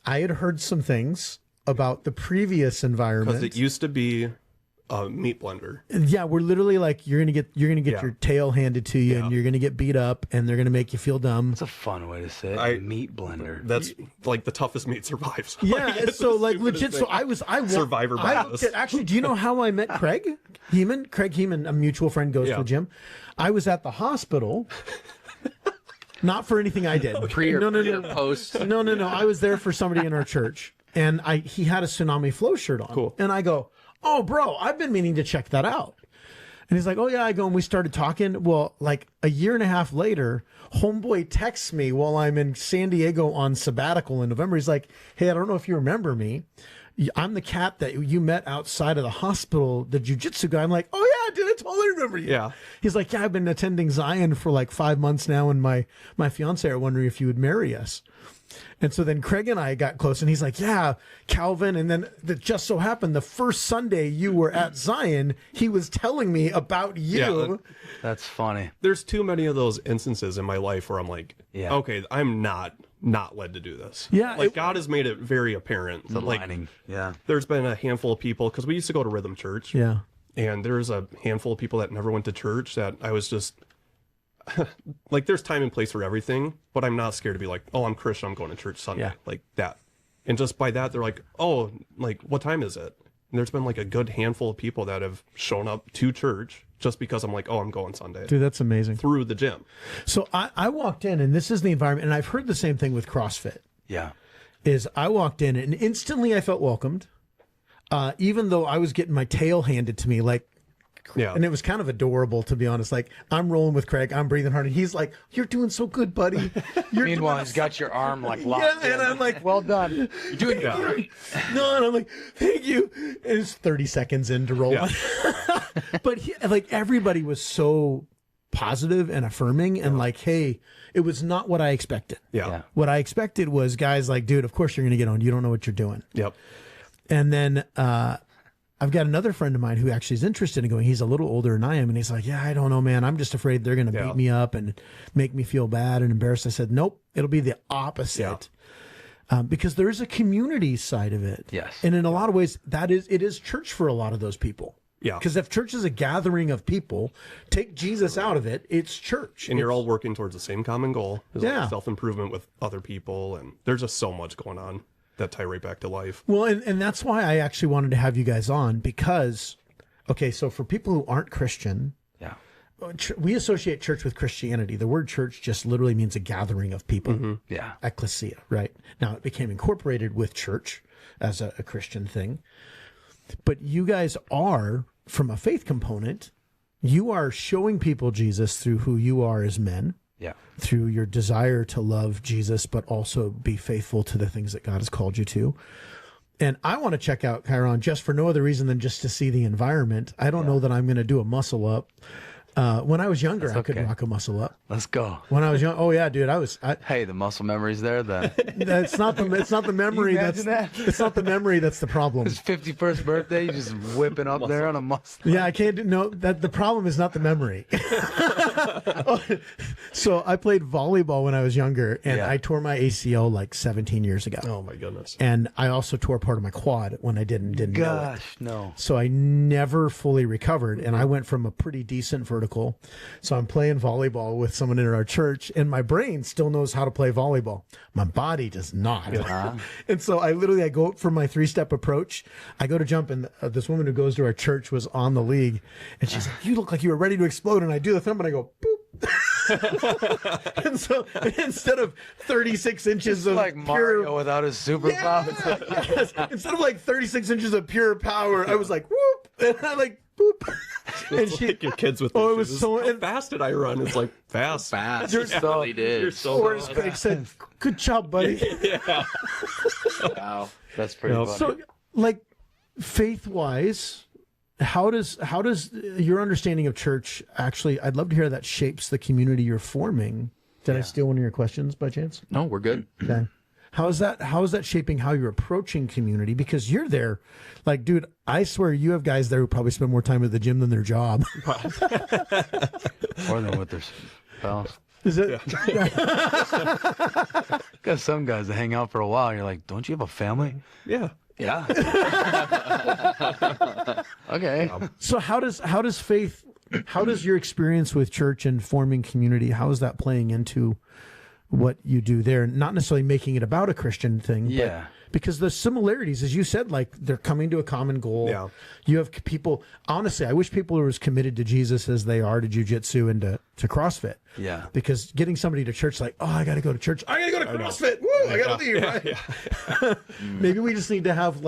I had heard some things about the previous environment. Because it used to be a meat blender. Yeah, we're literally like you're gonna get your tail handed to you, and you're gonna get beat up, and they're gonna make you feel dumb. That's a fun way to say it. Meat blender. That's like the toughest meat survives. Yeah, like, so like legit. So I survivor bias. Actually, do you know how I met Craig Heeman? Craig Heeman, a mutual friend, goes to the gym. I was at the hospital. Not for anything I did. No. Post. No. I was there for somebody in our church, and he had a Tsunami Flow shirt on. Cool. And I go, oh, bro, I've been meaning to check that out. And he's like, oh, yeah, I go. And we started talking. Well, like a year and a half later, homeboy texts me while I'm in San Diego on sabbatical in November. He's like, hey, I don't know if you remember me. I'm the cat that you met outside of the hospital, the jiu-jitsu guy. I'm like, oh, yeah, dude, I totally remember you. Yeah. He's like, yeah, I've been attending Zion for like 5 months now, and my fiance are wondering if you would marry us. And so then Craig and I got close, and he's like, yeah, Calvin. And then it just so happened the first Sunday you were at Zion, he was telling me about you. Yeah, that's funny. There's too many of those instances in my life where I'm like, okay, I'm not led to do this. Yeah. Like God has made it very apparent. The like, lining. Yeah. There's been a handful of people, because we used to go to Rhythm Church. Yeah. And there's a handful of people that never went to church that I was just like, there's time and place for everything, but I'm not scared to be like, oh, I'm Christian, I'm going to church Sunday, like that. And just by that, they're like, oh, like, what time is it? And there's been like a good handful of people that have shown up to church just because I'm like, oh, I'm going Sunday. Dude, that's amazing. Through the gym. So I walked in, and this is the environment, and I've heard the same thing with CrossFit. Yeah. Is I walked in, and instantly I felt welcomed, even though I was getting my tail handed to me, like, and it was kind of adorable, to be honest. Like, I'm rolling with Craig, I'm breathing hard, and he's like, "You're doing so good, buddy." Meanwhile, he's got your arm like locked in. And I'm like, "Well done, you're doing great." No, and I'm like, "Thank you." And it's 30 seconds in to roll. Yeah. But like everybody was so positive and affirming, and like, hey, it was not what I expected. Yeah. What I expected was guys like, dude, of course you're gonna get on. You don't know what you're doing. Yep. And then I've got another friend of mine who actually is interested in going. He's a little older than I am. And he's like, yeah, I don't know, man. I'm just afraid they're going to beat me up and make me feel bad and embarrassed. I said, nope, it'll be the opposite. Because there is a community side of it. Yes. And in a lot of ways, it is church for a lot of those people. Yeah. Because if church is a gathering of people, take Jesus out of it, it's church. And you're all working towards the same common goal. It's Yeah. like self-improvement with other people. And there's just so much going on that tie right back to life. Well, and that's why I actually wanted to have you guys on because, okay, so for people who aren't Christian, Yeah. we associate church with Christianity. The word church just literally means a gathering of people. Yeah. Ecclesia, right? Now it became incorporated with church as a Christian thing. But you guys are, from a faith component, you are showing people Jesus through who you are as men. Yeah. Through your desire to love Jesus, but also be faithful to the things that God has called you to. And I want to check out Chiron just for no other reason than just to see the environment. I don't know that I'm going to do a muscle up. When I was younger, I could rock a muscle up. Let's go. When I was young, oh yeah, dude, Hey, the muscle memory's there then. it's not the memory it's not the memory that's the problem. His 51st birthday, you just whipping up there on a muscle. Yeah, I can't do no that the problem is not the memory. So I played volleyball when I was younger and I tore my ACL like 17 years ago. Oh my goodness. And I also tore part of my quad when I didn't know it. Gosh, no. So I never fully recovered and I went from a pretty decent vertical. So I'm playing volleyball with someone in our church and my brain still knows how to play volleyball. My body does not. And so I go up for my 3-step approach. I go to jump and this woman who goes to our church was on the league and she's like, you look like you were ready to explode. And I do the thumb and I go, boop. And so instead of 36 inches of like pure, Mario without his superpower. instead of like 36 inches of pure power, I was like, whoop. And I like, boop. And It's like your kids with Oh, their it was shoes. so- How fast did I run? It's like fast. Fast. You're He really did. You're so or as Craig said, good job, buddy. Wow. That's pretty funny. So, like, faith-wise, how does your understanding of church actually? I'd love to hear that shapes the community you're forming. Did I steal one of your questions by chance? No, we're good. Okay. How is that shaping how you're approaching community? Because you're there, like, dude, I swear you have guys there who probably spend more time at the gym than their job. More than with their spouse. Is it? Got some guys that hang out for a while. You're like, don't you have a family? Yeah. Yeah. Okay. So how does faith? How does your experience with church and forming community? How is that playing into what you do there? Not necessarily making it about a Christian thing, Yeah. but because the similarities, as you said, like they're coming to a common goal. Yeah. You have people. Honestly, I wish people were as committed to Jesus as they are to jiu-jitsu and to CrossFit. Yeah. Because getting somebody to church, like, oh, I got to go to church. I got to go to CrossFit. Woo, I got to leave. Right? Maybe we just need to have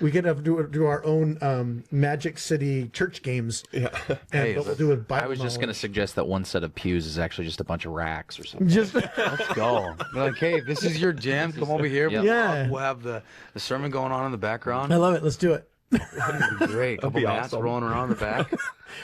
we could have do our own Magic City church games. Yeah. And Hey, what we'll do with Bible I was just going to knowledge. suggest that one set of pews is actually just a bunch of racks or something. Just Let's go. You're like, hey, if this is your jam, come over here. Yep. Yeah. We'll have the sermon going on in the background. I love it. Let's do it. That'd be great. Couple be mats awesome. rolling around the back.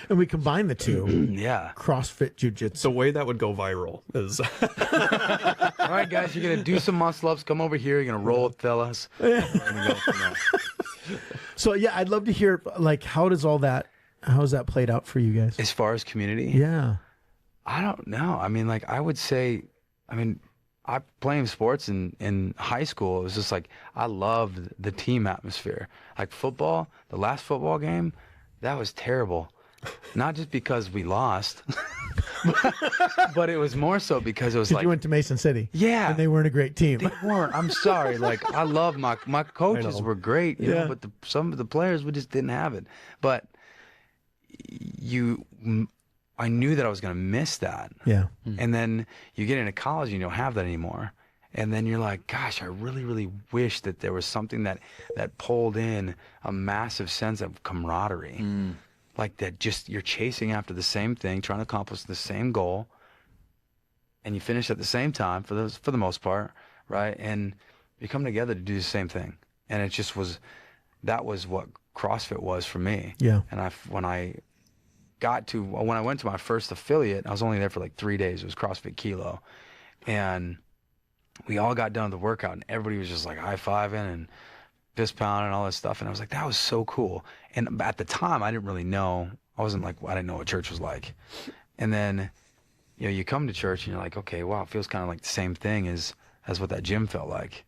And we combine the two. Yeah. CrossFit jiu-jitsu. The way that would go viral is All right, guys, you're gonna do some muscle ups. Come over here. You're gonna roll with fellas. We're gonna go from there. So yeah, I'd love to hear how is that played out for you guys? As far as community, Yeah. I don't know. I mean, I would say, I playing sports in high school. It was just like I loved the team atmosphere. Like football, the last football game, that was terrible. Not just because we lost, but it was more so because it was like You went to Mason City. Yeah. And they weren't a great team. they weren't. I'm sorry. Like I love my coaches were great, you Yeah. know, but some of the players we just didn't have it. But I knew that I was going to miss that. Yeah. And then you get into college and you don't have that anymore. And then you're like, gosh, I really, really wish that there was something that pulled in a massive sense of camaraderie. Like that just you're chasing after the same thing, trying to accomplish the same goal. And you finish at the same time for the most part, right? And you come together to do the same thing. And it just that was what CrossFit was for me. Yeah. And when I went to my first affiliate, I was only there for like 3 days. It was CrossFit Kilo. And we all got done with the workout and everybody was just like high-fiving and fist pound and all this stuff. And I was like, that was so cool. And at the time, I didn't really know. I didn't know what church was like. And then, you come to church and you're like, okay, wow, it feels kind of like the same thing as what that gym felt like.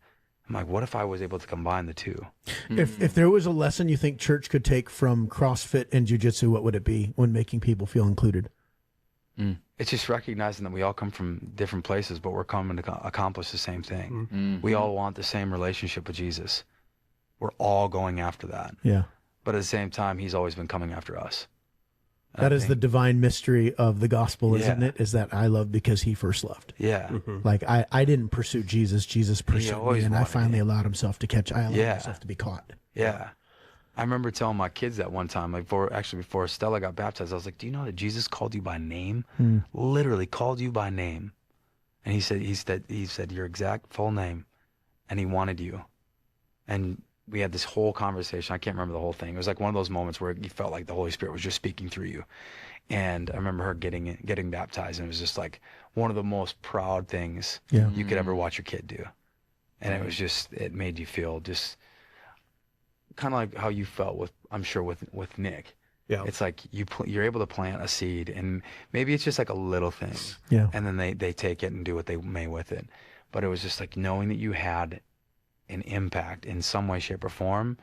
I'm like, what if I was able to combine the two? If there was a lesson you think church could take from CrossFit and jiu-jitsu, what would it be when making people feel included? It's just recognizing that we all come from different places, but we're coming to accomplish the same thing. We all want the same relationship with Jesus. We're all going after that. Yeah. But at the same time, he's always been coming after us. That is the divine mystery of the gospel, isn't it? Is that I love because he first loved. Yeah. Like I didn't pursue Jesus. Jesus pursued me, always and I wanted finally allowed himself to catch. I allowed myself to be caught. Yeah. I remember telling my kids that one time, like before Stella got baptized, I was like, do you know that Jesus called you by name? Literally called you by name. And he said your exact full name, and he wanted you. And we had this whole conversation. I can't remember the whole thing. It was like one of those moments where you felt like the Holy Spirit was just speaking through you. And I remember her getting baptized, and it was just like one of the most proud things you could ever watch your kid do. And it was just, it made you feel just kind of like how you felt with Nick. Yeah. It's like you're able to plant a seed, and maybe it's just like a little thing. Yeah. And then they take it and do what they may with it. But it was just like knowing that you had an impact in some way, shape, or form.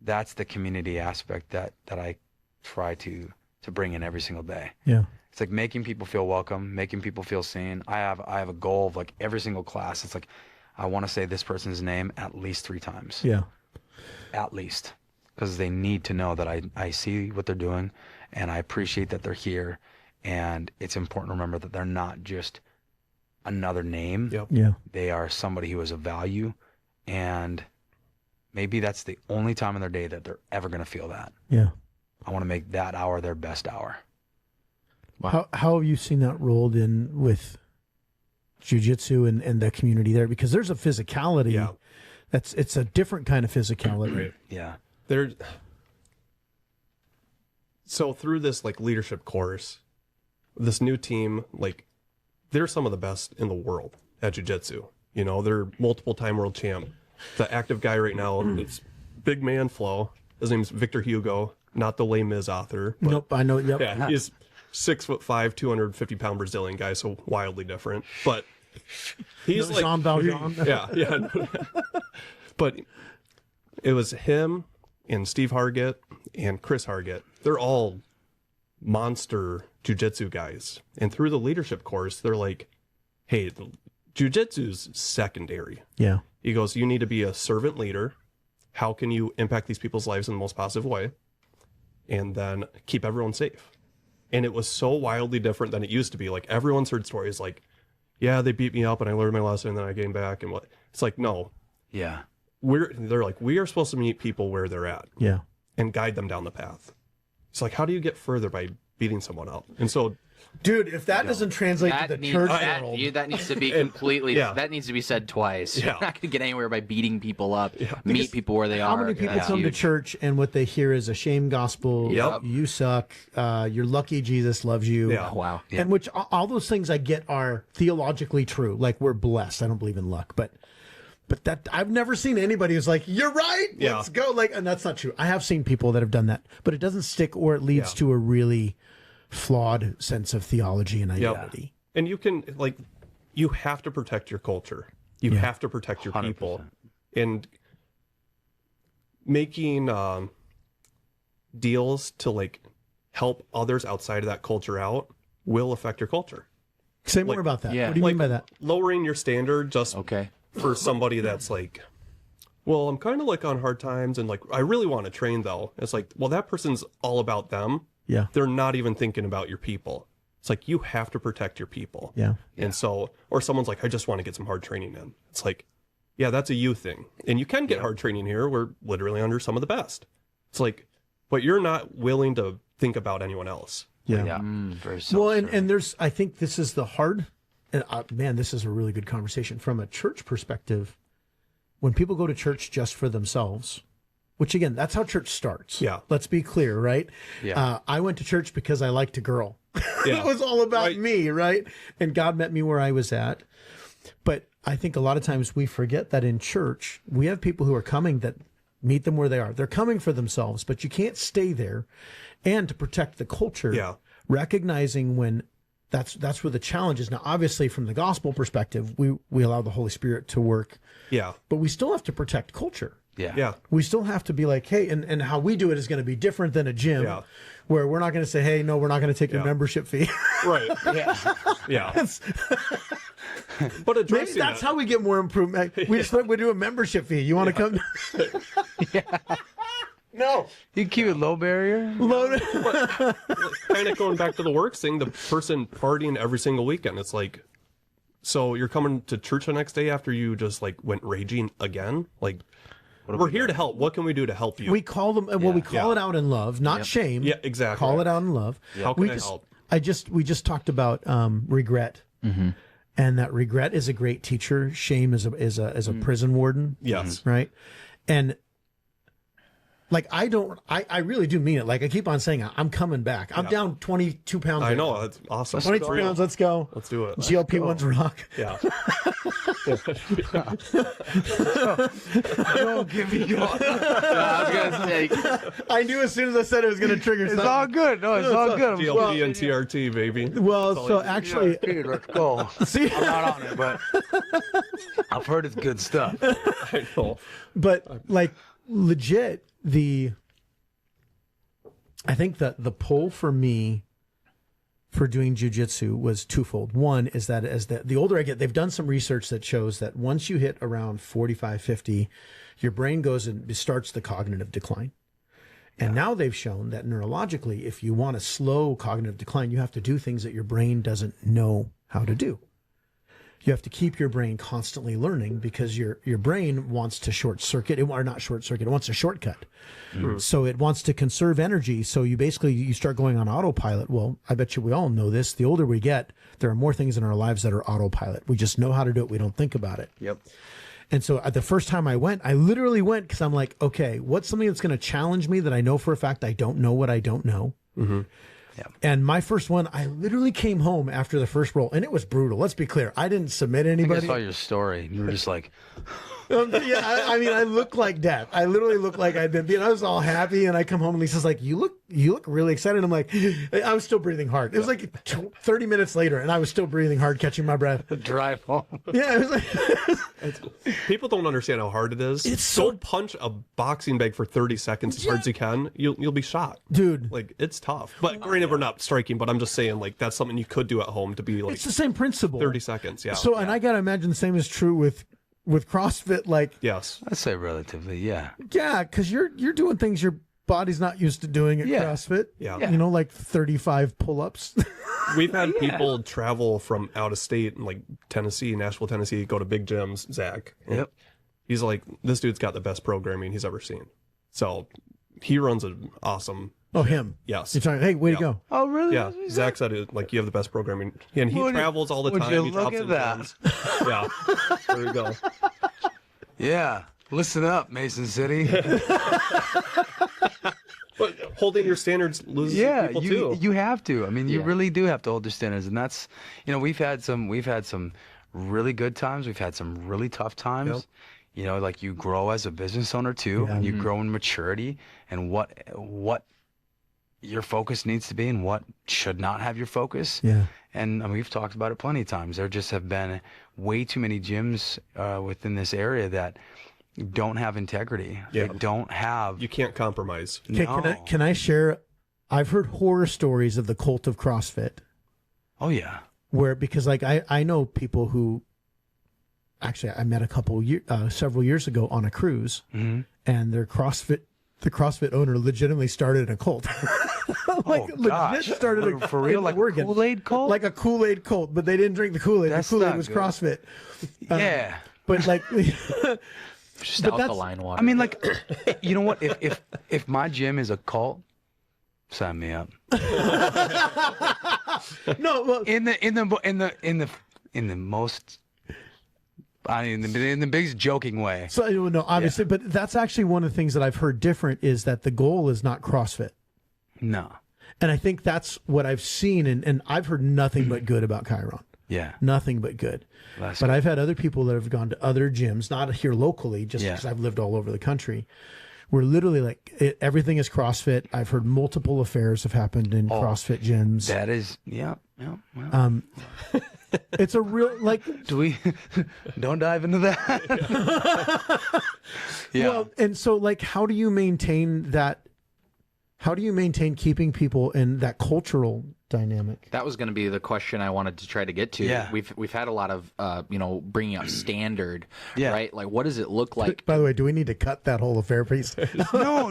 That's the community aspect that I try to bring in every single day. Yeah. It's like making people feel welcome, making people feel seen. I have a goal of like every single class. It's like, I want to say this person's name at least 3 times. Yeah. At least. Because they need to know that I see what they're doing, and I appreciate that they're here. And it's important to remember that they're not just another name. Yep. Yeah. They are somebody who has a value, and maybe that's the only time in their day that they're ever going to feel that. Yeah. I want to make that hour their best hour. How have you seen that rolled in with jiu-jitsu and the community there? Because there's a physicality. Yeah. It's a different kind of physicality. Right. Yeah. So through this like leadership course, this new team, like they're some of the best in the world at jiu-jitsu. They're multiple time world champ. The active guy right now, it's big man Flo. His name's Victor Hugo, not the Les Mis author. But, Nope, I know. Yep. Yeah, he's 6'5", 250-pound Brazilian guy, so wildly different. But he's No, like Jean Valjean. Yeah. But it was him and Steve Hargett and Chris Hargett. They're all monster jiu-jitsu guys. And through the leadership course, they're like, hey, jiu-jitsu's secondary. Yeah. He goes, you need to be a servant leader. How can you impact these people's lives in the most positive way? And then keep everyone safe. And it was so wildly different than it used to be. Like everyone's heard stories like, yeah, they beat me up and I learned my lesson and then I came back and what. It's like, no. Yeah. They're like, we are supposed to meet people where they're at. Yeah. And guide them down the path. It's like, how do you get further by beating someone up? And so, Dude, if that doesn't translate to the church world, that needs to be completely. yeah. That needs to be said twice. Yeah. You're not going to get anywhere by beating people up. Meet people where they how are. many people That's come to huge. church and what they hear is a shame gospel? Yep. You suck. You're lucky Jesus loves you. Yeah. Wow. And which all those things I get are theologically true. Like we're blessed. I don't believe in luck, but that I've never seen anybody who's like, you're right. Yeah. Let's go. Like, and that's not true. I have seen people that have done that, but it doesn't stick, or it leads to a really flawed sense of theology and identity. and you can, like, you have to protect your culture. You have to protect your people. 100%. And making deals to, like, help others outside of that culture out will affect your culture. Say more about that. yeah. What do you mean by that? Lowering your standard just Okay. for somebody that's like, well, I'm kind of like on hard times and like, I really want to train though. It's like, well, that person's all about them. Yeah. They're not even thinking about your people. It's like, you have to protect your people. Yeah. And so, or someone's like, I just want to get some hard training in. It's like, yeah, that's a you thing. And you can get hard training here. We're literally under some of the best. It's like, but you're not willing to think about anyone else. Yeah. Yeah. Very Well, self-serving. and there's, I think this is the hard, and man, this is a really good conversation from a church perspective. When people go to church just for themselves, which again, that's how church starts. Yeah. Let's be clear, right? Yeah. I went to church because I liked a girl. Yeah. It was all about Right. me, right? And God met me where I was at. But I think a lot of times we forget that in church, we have people who are coming that meet them where they are. They're coming for themselves, but you can't stay there. And to protect the culture, recognizing when that's where the challenge is. Now, obviously, from the gospel perspective, we allow the Holy Spirit to work. Yeah. But we still have to protect culture. Yeah. We still have to be like, hey, and how we do it is going to be different than a gym where we're not going to say, hey, no, we're not going to take your membership fee. Right. Yeah. But Maybe that's how we get more improvement. We do a membership fee. You want to come? No. You keep it low barrier? Kind of going back to the works thing, the person partying every single weekend. It's like, so you're coming to church the next day after you just like went raging again? Like, we're here to help. What can we do to help you? We call them, well, we call it out in love, not shame. Yeah, exactly. Call it out in love. How can I help? We just talked about regret. And that regret is a great teacher. Shame is a prison warden. Yes. Right. And like, I really do mean it. Like I keep on saying, I'm coming back. I'm down 22 pounds. I know. That's awesome. 22 pounds. Let's go. Let's do it. GLP-1s rock. Yeah. Don't give me your... I was gonna say, I knew as soon as I said it was going to trigger something. it's all good. No, it's all good. GLP and TRT, baby. Well, so actually, Dude, let's go. see, I'm not on it, but I've heard it's good stuff. I know. but like legit, I think that the pull for me for doing jiu-jitsu was twofold. One is that as the older I get, they've done some research that shows that once you hit around 45, 50, your brain goes and starts the cognitive decline. And now they've shown that neurologically, if you want to slow cognitive decline, you have to do things that your brain doesn't know how to do. You have to keep your brain constantly learning because your brain wants to short circuit, or not short circuit, it wants a shortcut. So it wants to conserve energy. So you start going on autopilot. Well, I bet you we all know this. The older we get, there are more things in our lives that are autopilot. We just know how to do it. We don't think about it. Yep. And so the first time I went, I literally went because I'm like, okay, what's something that's going to challenge me that I know for a fact I don't know what I don't know? And my first one, I literally came home after the first roll, and it was brutal. Let's be clear. I didn't submit I anybody. saw your story. You were just like, I mean, I look like death. I literally look like I'd been beat. I was all happy, and I come home, and Lisa's like, you look really excited. I'm like, I was still breathing hard. It was like 30 minutes later, and I was still breathing hard, catching my breath. drive home. Yeah, it was like... People don't understand how hard it is. Go punch a boxing bag for 30 seconds as hard as you can. You'll be shot. Dude. Like, it's tough. But granted, we're not striking, but I'm just saying, like, that's something you could do at home to be like... It's the same principle. 30 seconds, yeah. So, and I got to imagine the same is true with CrossFit. Like, Yes. I'd say relatively, yeah. yeah, because you're doing things your body's not used to doing at CrossFit. Yeah. You know, like 35 pull-ups. We've had people travel from out of state, like Tennessee, Nashville, Tennessee, go to big gyms, Zach. Yep. He's like, this dude's got the best programming he's ever seen. So he runs an awesome... Oh, him. Yes. You're talking, hey, way to go. Oh, really? Yeah, Zach said it, like, you have the best programming. And he travels all the would time. you He look drops at in that? gyms. Yeah, there you go. Yeah. Listen up, Mason City. But holding your standards loses people too. You have to. I mean, you really do have to hold your standards, and that's, we've had some really good times. We've had some really tough times. Yep. You know, like you grow as a business owner too, and you grow in maturity and what your focus needs to be and what should not have your focus. Yeah. And we've talked about it plenty of times. There just have been way too many gyms within this area that don't have integrity. Yeah. They don't have. You can't compromise. Okay, can I share? I've heard horror stories of the cult of CrossFit. Oh yeah. Because like I know people who, actually I met a couple several years ago on a cruise, and the CrossFit owner legitimately started a cult. Legit started for real, like a Kool-Aid cult? Like a Kool-Aid cult, but they didn't drink the Kool-Aid. That's the Kool-Aid not was good. CrossFit. Yeah. But like, Just But alkaline water. I mean, like, you know what? If my gym is a cult, sign me up. no, well, In the most, I mean, in the biggest joking way. so no, obviously, but that's actually one of the things that I've heard different is that the goal is not CrossFit. No. And I think that's what I've seen, and I've heard nothing but good about Chiron. Yeah. Nothing but good. That's But I've had other people that have gone to other gyms, not here locally, just Yeah. because I've lived all over the country, where literally like everything is CrossFit. I've heard multiple affairs have happened in CrossFit gyms. That is, yeah. Well, It's a real, like, do we don't dive into that? Yeah. well, and so like, how do you maintain that? How do you maintain keeping people in that cultural dynamic? That was going to be the question I wanted to try to get to. Yeah. We've had a lot of bringing up standard, Yeah. right? Like, what does it look like? By the way, do we need to cut that whole affair piece? No.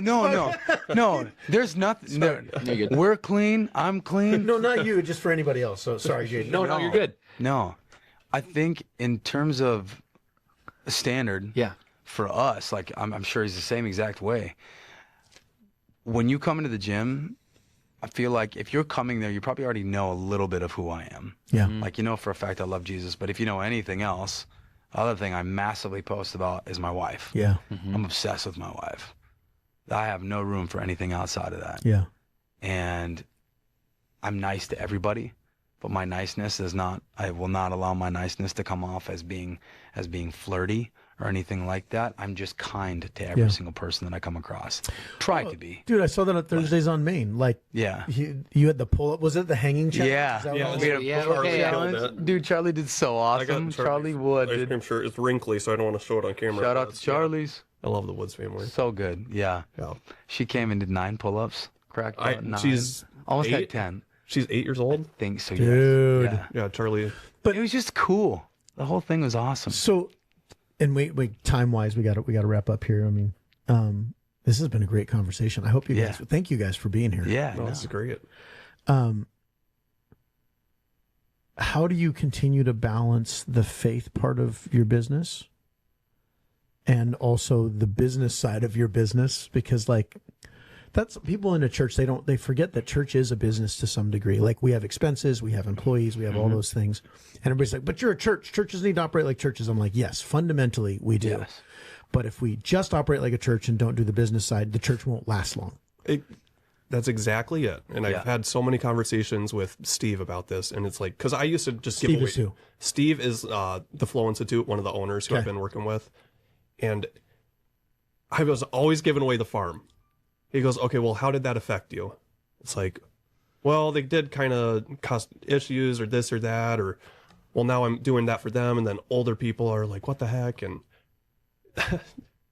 There's nothing. No, You're good. we're clean. I'm clean. No, not you, just for anybody else. So sorry, Jaden. No, you're good. No, I think in terms of standard, Yeah. for us, like I'm sure he's the same exact way. When you come into the gym, I feel like if you're coming there, you probably already know a little bit of who I am. Yeah. Like, you know for a fact I love Jesus, but if you know anything else, the other thing I massively post about is my wife. Yeah. I'm obsessed with my wife. I have no room for anything outside of that. Yeah. And I'm nice to everybody, but my niceness is not, I will not allow my niceness to come off as being flirty or anything like that. I'm just kind to every single person that I come across. Try to be. Dude, I saw that on Thursdays on Main. Like, Yeah. you had the pull up. Was it the hanging challenge? Yeah. Is that what Yeah, it was? We had a Yeah, pull-up okay. challenge. Dude, Charlie did so awesome. Charlie Wood ice did. cream shirt. It's wrinkly, so I don't want to show it on camera. Shout but out to it's- Charlie's. I love the Woods family. So good. Yeah. Yeah. She came and did 9 pull-ups. Cracked out 9. She's almost had 8. 10. She's 8 years old. Think so. Dude. Yes. Yeah. Yeah, Charlie. But it was just cool. The whole thing was awesome. So, and wait, time wise, we got to wrap up here. I mean, this has been a great conversation. I hope you guys, thank you guys for being here. Yeah. No, this is great. How do you continue to balance the faith part of your business and also the business side of your business? Because like, that's people in a church, they forget that church is a business to some degree. Like we have expenses, we have employees, we have all those things. And everybody's like, but you're a church. Churches need to operate like churches. I'm like, yes, fundamentally we do. Yes. But if we just operate like a church and don't do the business side, the church won't last long. That's exactly it. And I've had so many conversations with Steve about this. And it's like, because I used to just Steve give away. is who? Steve is the Flow Institute, one of the owners who I've been working with. And I was always giving away the farm. He goes, okay, well, how did that affect you? It's like, well, they did kind of cause issues or this or that, or, well, now I'm doing that for them. And then older people are like, what the heck? And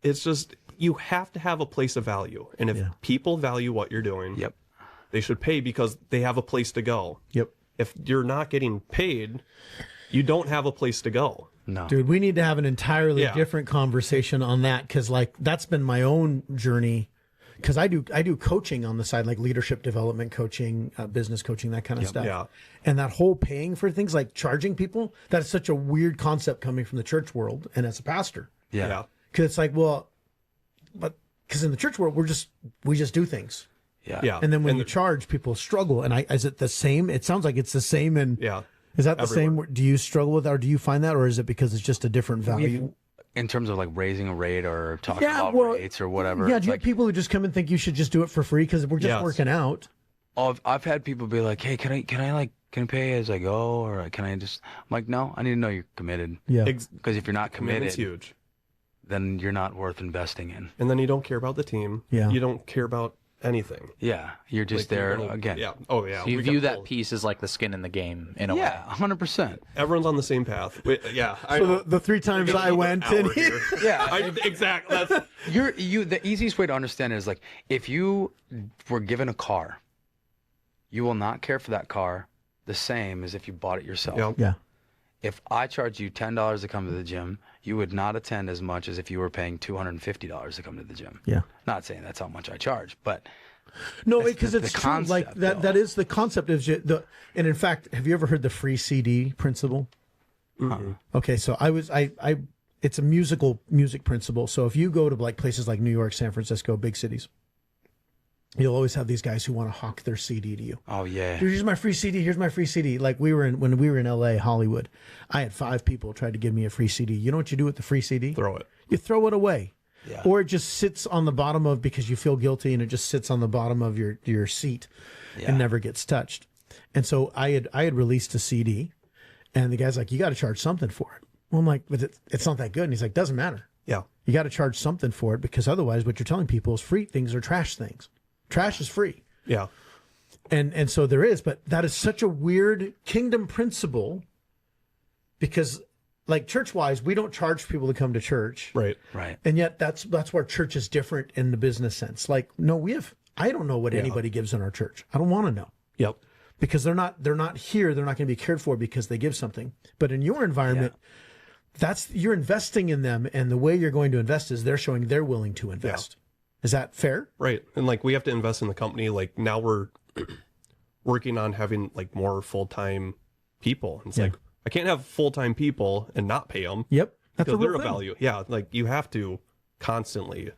it's just, you have to have a place of value. And if people value what you're doing, they should pay because they have a place to go. Yep. If you're not getting paid, you don't have a place to go. No. Dude, we need to have an entirely different conversation on that. Cause like, that's been my own journey. Because I do coaching on the side, like leadership development coaching, business coaching, that kind of stuff. Yeah. And that whole paying for things, like charging people, that's such a weird concept coming from the church world and as a pastor. Yeah. Because it's like, well, but because in the church world, we just do things. Yeah. And then when you charge, people struggle. And is it the same? It sounds like it's the same. And is that the Everywhere. same? Do you struggle with that, or do you find that, or is it because it's just a different value? In terms of like raising a rate or talking Yeah, about well, rates or whatever. Yeah, it's do you like, have people who just come and think you should just do it for free because we're just working out? I've had people be like, hey, can I pay as I go, or can I just? I'm like, no, I need to know you're committed. Yeah. Because if you're not Commitment's committed, huge. then you're not worth investing in. And then you don't care about the team. Yeah. You don't care about anything. Yeah, you're just Like, there you're gonna- again. Yeah. Oh, yeah. So you We view got that pulled. piece as like the skin in the game in a way. Yeah, 100%. Everyone's on the same path. Yeah. So the 3 times I went, and Yeah, exactly. That's, the easiest way to understand it is like if you were given a car, you will not care for that car the same as if you bought it yourself. yeah. If I charge you $10 to come to the gym, you would not attend as much as if you were paying $250 to come to the gym. Yeah. Not saying that's how much I charge, but No, That's because the it's true. Like concept, that. though. That is the concept of and in fact, have you ever heard the free CD principle? Okay, so it's a music principle. So if you go to like places like New York, San Francisco, big cities, you'll always have these guys who want to hawk their CD to you. oh yeah. Dude, here's my free CD. Here's my free CD. Like when we were in LA, Hollywood, I had 5 people try to give me a free CD. You know what you do with the free CD? throw it. You throw it away. Yeah. Or it just sits on the bottom of, because you feel guilty, and it just sits on the bottom of your seat Yeah. and never gets touched. And so I had released a CD, And the guy's like, you got to charge something for it. Well, I'm like, but it's not that good. And he's like, doesn't matter. Yeah. You got to charge something for it because otherwise what you're telling people is free things are trash things. Trash is free. Yeah. And so there is, but that is such a weird kingdom principle because like church-wise, we don't charge people to come to church. Right. Right. And yet that's where church is different in the business sense. Like, no, I don't know what anybody gives in our church. I don't want to know. Yep. Because they're not here. They're not going to be cared for because they give something. But in your environment, you're investing in them. And the way you're going to invest is they're showing they're willing to invest. Yeah. Is that fair? Right. And like, we have to invest in the company. Like now we're working on having like more full-time people. It's like, I can't have full-time people and not pay them. Yep. That's because they're a thing. value. Yeah. Like you have to constantly,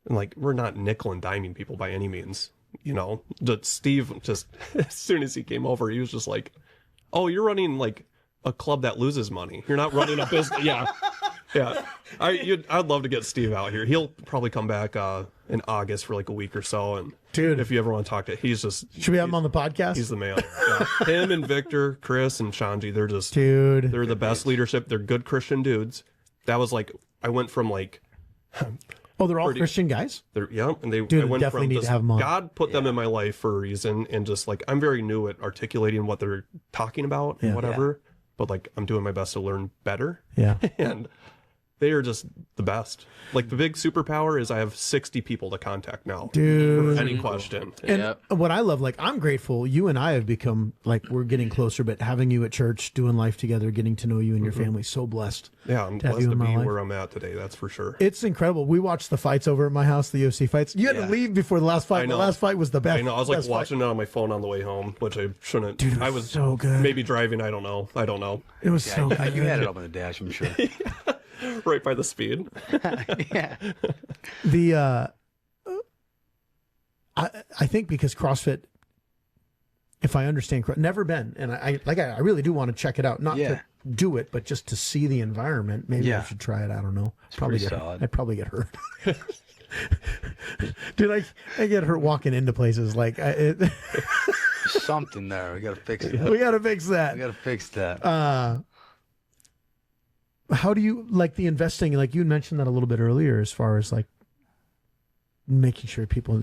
and like, we're not nickel and diming people by any means. You know, Steve just as soon as he came over, he was just like, "Oh, you're running like a club that loses money. You're not running a business." Yeah, I'd love to get Steve out here. He'll probably come back in August for like a week or so. And dude, if you ever want to talk to, should we have him on the podcast? He's the man. Yeah. Him and Victor, Chris, and Shanji, they're just they're the best leadership. They're good Christian dudes. That was like I went from like. Oh, they're all Christian guys? And they Dude, I went definitely from need to have them on. God put them in my life for a reason, and just like I'm very new at articulating what they're talking about and whatever, but like I'm doing my best to learn better. Yeah. And they are just the best. Like the big superpower is I have 60 people to contact now. Dude. For any question. And what I love, like, I'm grateful you and I have become, like, we're getting closer, but having you at church, doing life together, getting to know you and your family, so blessed. Yeah, I'm blessed to be where I'm at today, that's for sure. It's incredible. We watched the fights over at my house, the UFC fights. You had to leave before the last fight. I know. The last fight was the best. I know. I was like watching it on my phone on the way home, which I shouldn't. Dude, I was so good. Maybe driving. I don't know. It was so good. You had it up on the dash, I'm sure. Right by the speed. Yeah. I think because CrossFit, if I understand, never been, and I really do want to check it out. Not to do it, but just to see the environment. Maybe I should try it. I don't know. I'd probably get hurt. Dude, I get hurt walking into places like Something there. We got to fix it. We got to fix that. We got to fix that. How do you like the investing? Like you mentioned that a little bit earlier, as far as like making sure people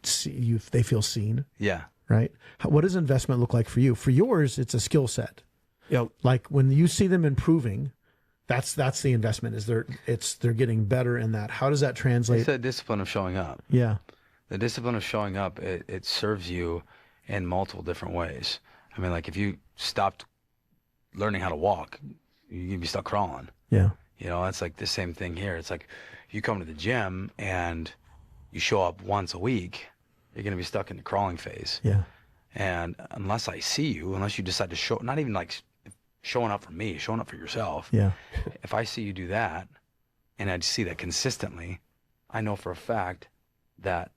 see you, they feel seen. Yeah. Right. What does investment look like for you? For yours, it's a skill set. Yep. Like when you see them improving, that's the investment. They're getting better in that. How does that translate? It's the discipline of showing up. Yeah. The discipline of showing up, it serves you in multiple different ways. I mean, like if you stopped learning how to walk, you'd be stuck crawling. Yeah. You know, it's like the same thing here. It's like you come to the gym and you show up once a week, you're going to be stuck in the crawling phase. Yeah. And unless I see you, unless you decide to show, not even like showing up for me, showing up for yourself. Yeah. If I see you do that and I see that consistently, I know for a fact that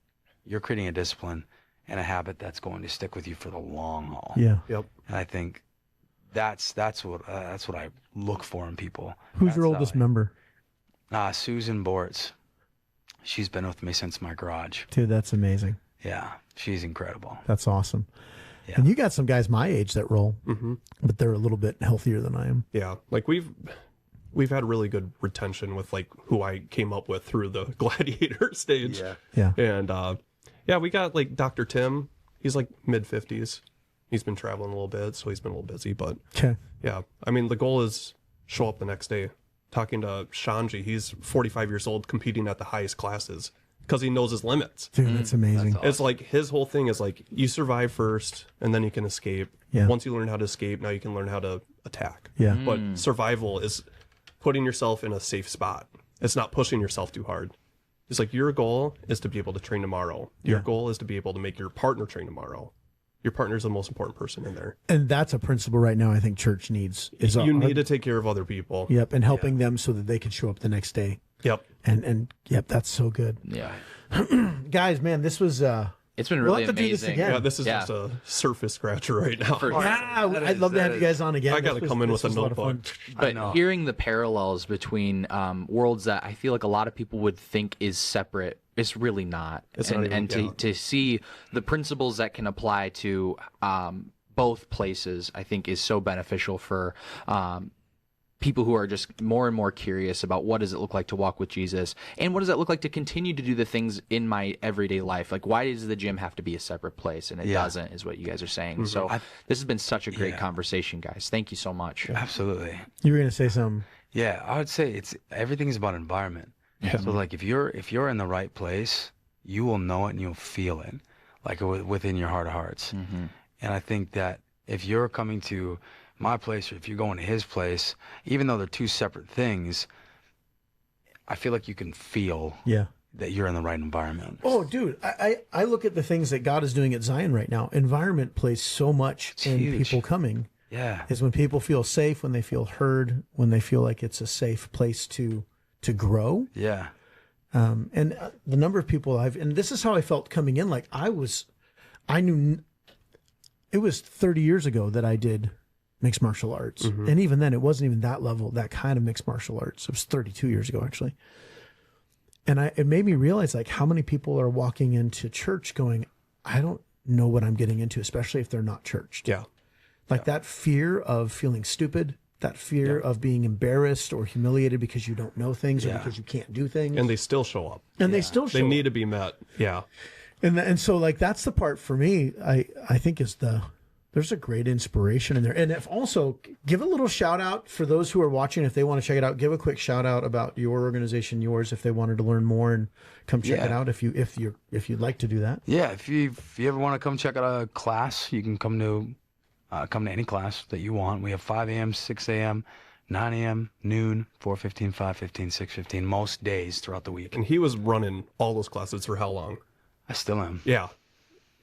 you're creating a discipline and a habit that's going to stick with you for the long haul. Yeah. Yep. And I think that's what I look for in people. Who's your oldest member? Susan Bortz. She's been with me since my garage. Dude, that's amazing. Yeah, she's incredible. That's awesome. Yeah. And you got some guys my age that roll, but they're a little bit healthier than I am. Yeah, like we've had really good retention with like who I came up with through the gladiator stage. Yeah. And we got like Dr. Tim. He's like mid-50s. He's been traveling a little bit, so he's been a little busy. But yeah, I mean, the goal is show up the next day. Talking to Shanji, he's 45 years old, competing at the highest classes because he knows his limits. Dude, that's amazing. That's awesome. It's like his whole thing is like you survive first, and then you can escape. Yeah. Once you learn how to escape, now you can learn how to attack. Yeah. But survival is putting yourself in a safe spot. It's not pushing yourself too hard. It's like your goal is to be able to train tomorrow. Your goal is to be able to make your partner train tomorrow. Your partner is the most important person in there. And that's a principle right now I think church needs. You need to take care of other people. Yep, and helping them so that they can show up the next day. Yep. And yep, that's so good. Yeah. Guys, man, this was It's been we'll really have to do this amazing. again. Yeah, this is just a surface scratcher right now. I'd love to have you guys on again. I got to come in with a notebook. But hearing the parallels between worlds that I feel like a lot of people would think is separate, it's really not. It's not even, to see the principles that can apply to both places, I think, is so beneficial for people who are just more and more curious about what does it look like to walk with Jesus, and what does it look like to continue to do the things in my everyday life. Like, why does the gym have to be a separate place? And it doesn't, is what you guys are saying. So this has been such a great conversation, guys. Thank you so much. Absolutely. You were going to say something. Yeah, I would say everything's about environment. Yeah. So like if you're in the right place, you will know it and you'll feel it, like within your heart of hearts. Mm-hmm. And I think that if you're coming to my place or if you're going to his place, even though they're two separate things, I feel like you can feel that you're in the right environment. Oh, dude, I look at the things that God is doing at Zion right now. Environment plays so much in people coming. Yeah. Is when people feel safe, when they feel heard, when they feel like it's a safe place to grow. Yeah. And the number of people and this is how I felt coming in. Like I knew it was 30 years ago that I did mixed martial arts. Mm-hmm. And even then it wasn't even that level, that kind of mixed martial arts. It was 32 years ago, actually. And it made me realize like how many people are walking into church going, I don't know what I'm getting into, especially if they're not churched. Yeah. Like that fear of feeling stupid, that fear of being embarrassed or humiliated because you don't know things or because you can't do things. And they still show up. And they still show up. They need to be met. Yeah. And so like that's the part for me, I think is there's a great inspiration in there. And if also give a little shout out for those who are watching, if they want to check it out, give a quick shout out about your organization, yours, if they wanted to learn more and come check it out. If you'd like to do that. Yeah. If you ever want to come check out a class, you can come to any class that you want. We have 5 a.m., 6 a.m., 9 a.m., noon, 4:15, 5:15, 6:15, most days throughout the week. And he was running all those classes for how long? I still am. Yeah.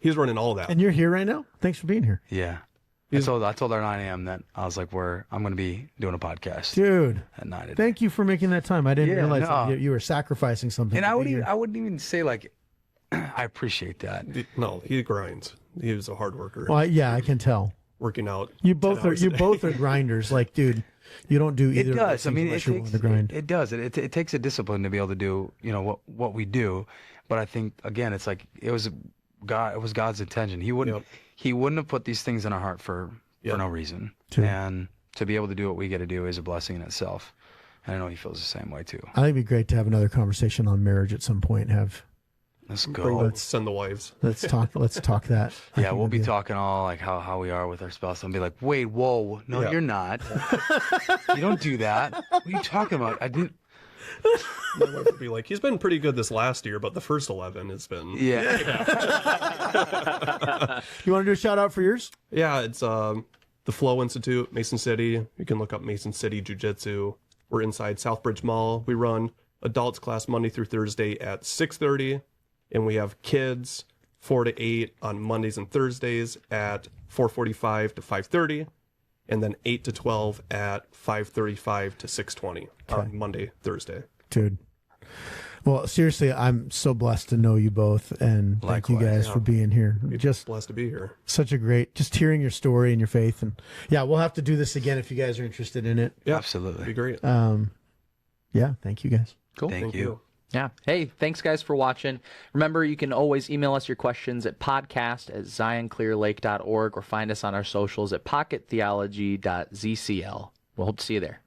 He's running all that. And you're here right now? Thanks for being here. Yeah. I told our 9 a.m. that I was like, I'm going to be doing a podcast. Dude. At 9 today. Thank you for making that time. I didn't realize that you were sacrificing something. And I wouldn't even say like, I appreciate that. No, he grinds. He was a hard worker. Well, yeah, I can tell. Working out. You both are grinders. Like, dude, you don't do either. It does. I mean, it does. It takes a discipline to be able to do, what we do. But I think again, it's like it was God's intention. He wouldn't have put these things in our heart for no reason. True. And to be able to do what we get to do is a blessing in itself. And I know he feels the same way too. I think it'd be great to have another conversation on marriage at some point. Let's go. Let's send the wives. Let's talk that. Yeah, we'll be talking all like how we are with our spouse. I'll be like, wait, whoa, no, you're not. You don't do that. What are you talking about? I didn't. My wife would be like, he's been pretty good this last year, but the first 11 has been. Yeah. You want to do a shout out for yours? Yeah, it's the Flow Institute, Mason City. You can look up Mason City Jiu-Jitsu. We're inside Southbridge Mall. We run adults class Monday through Thursday at 6:30. And we have kids 4 to 8 on Mondays and Thursdays at 4:45 to 5:30, and then 8 to 12 at 5:35 to 6:20 on Monday, Thursday. Dude. Well, seriously, I'm so blessed to know you both, and thank you guys for being here. Just blessed to be here. Such a great, just hearing your story and your faith, and we'll have to do this again if you guys are interested in it. Yeah, absolutely, be great. Thank you guys. Cool. Thank you. Yeah. Hey, thanks guys for watching. Remember, you can always email us your questions at podcast@zionclearlake.org or find us on our socials at pockettheology.zcl. We'll hope to see you there.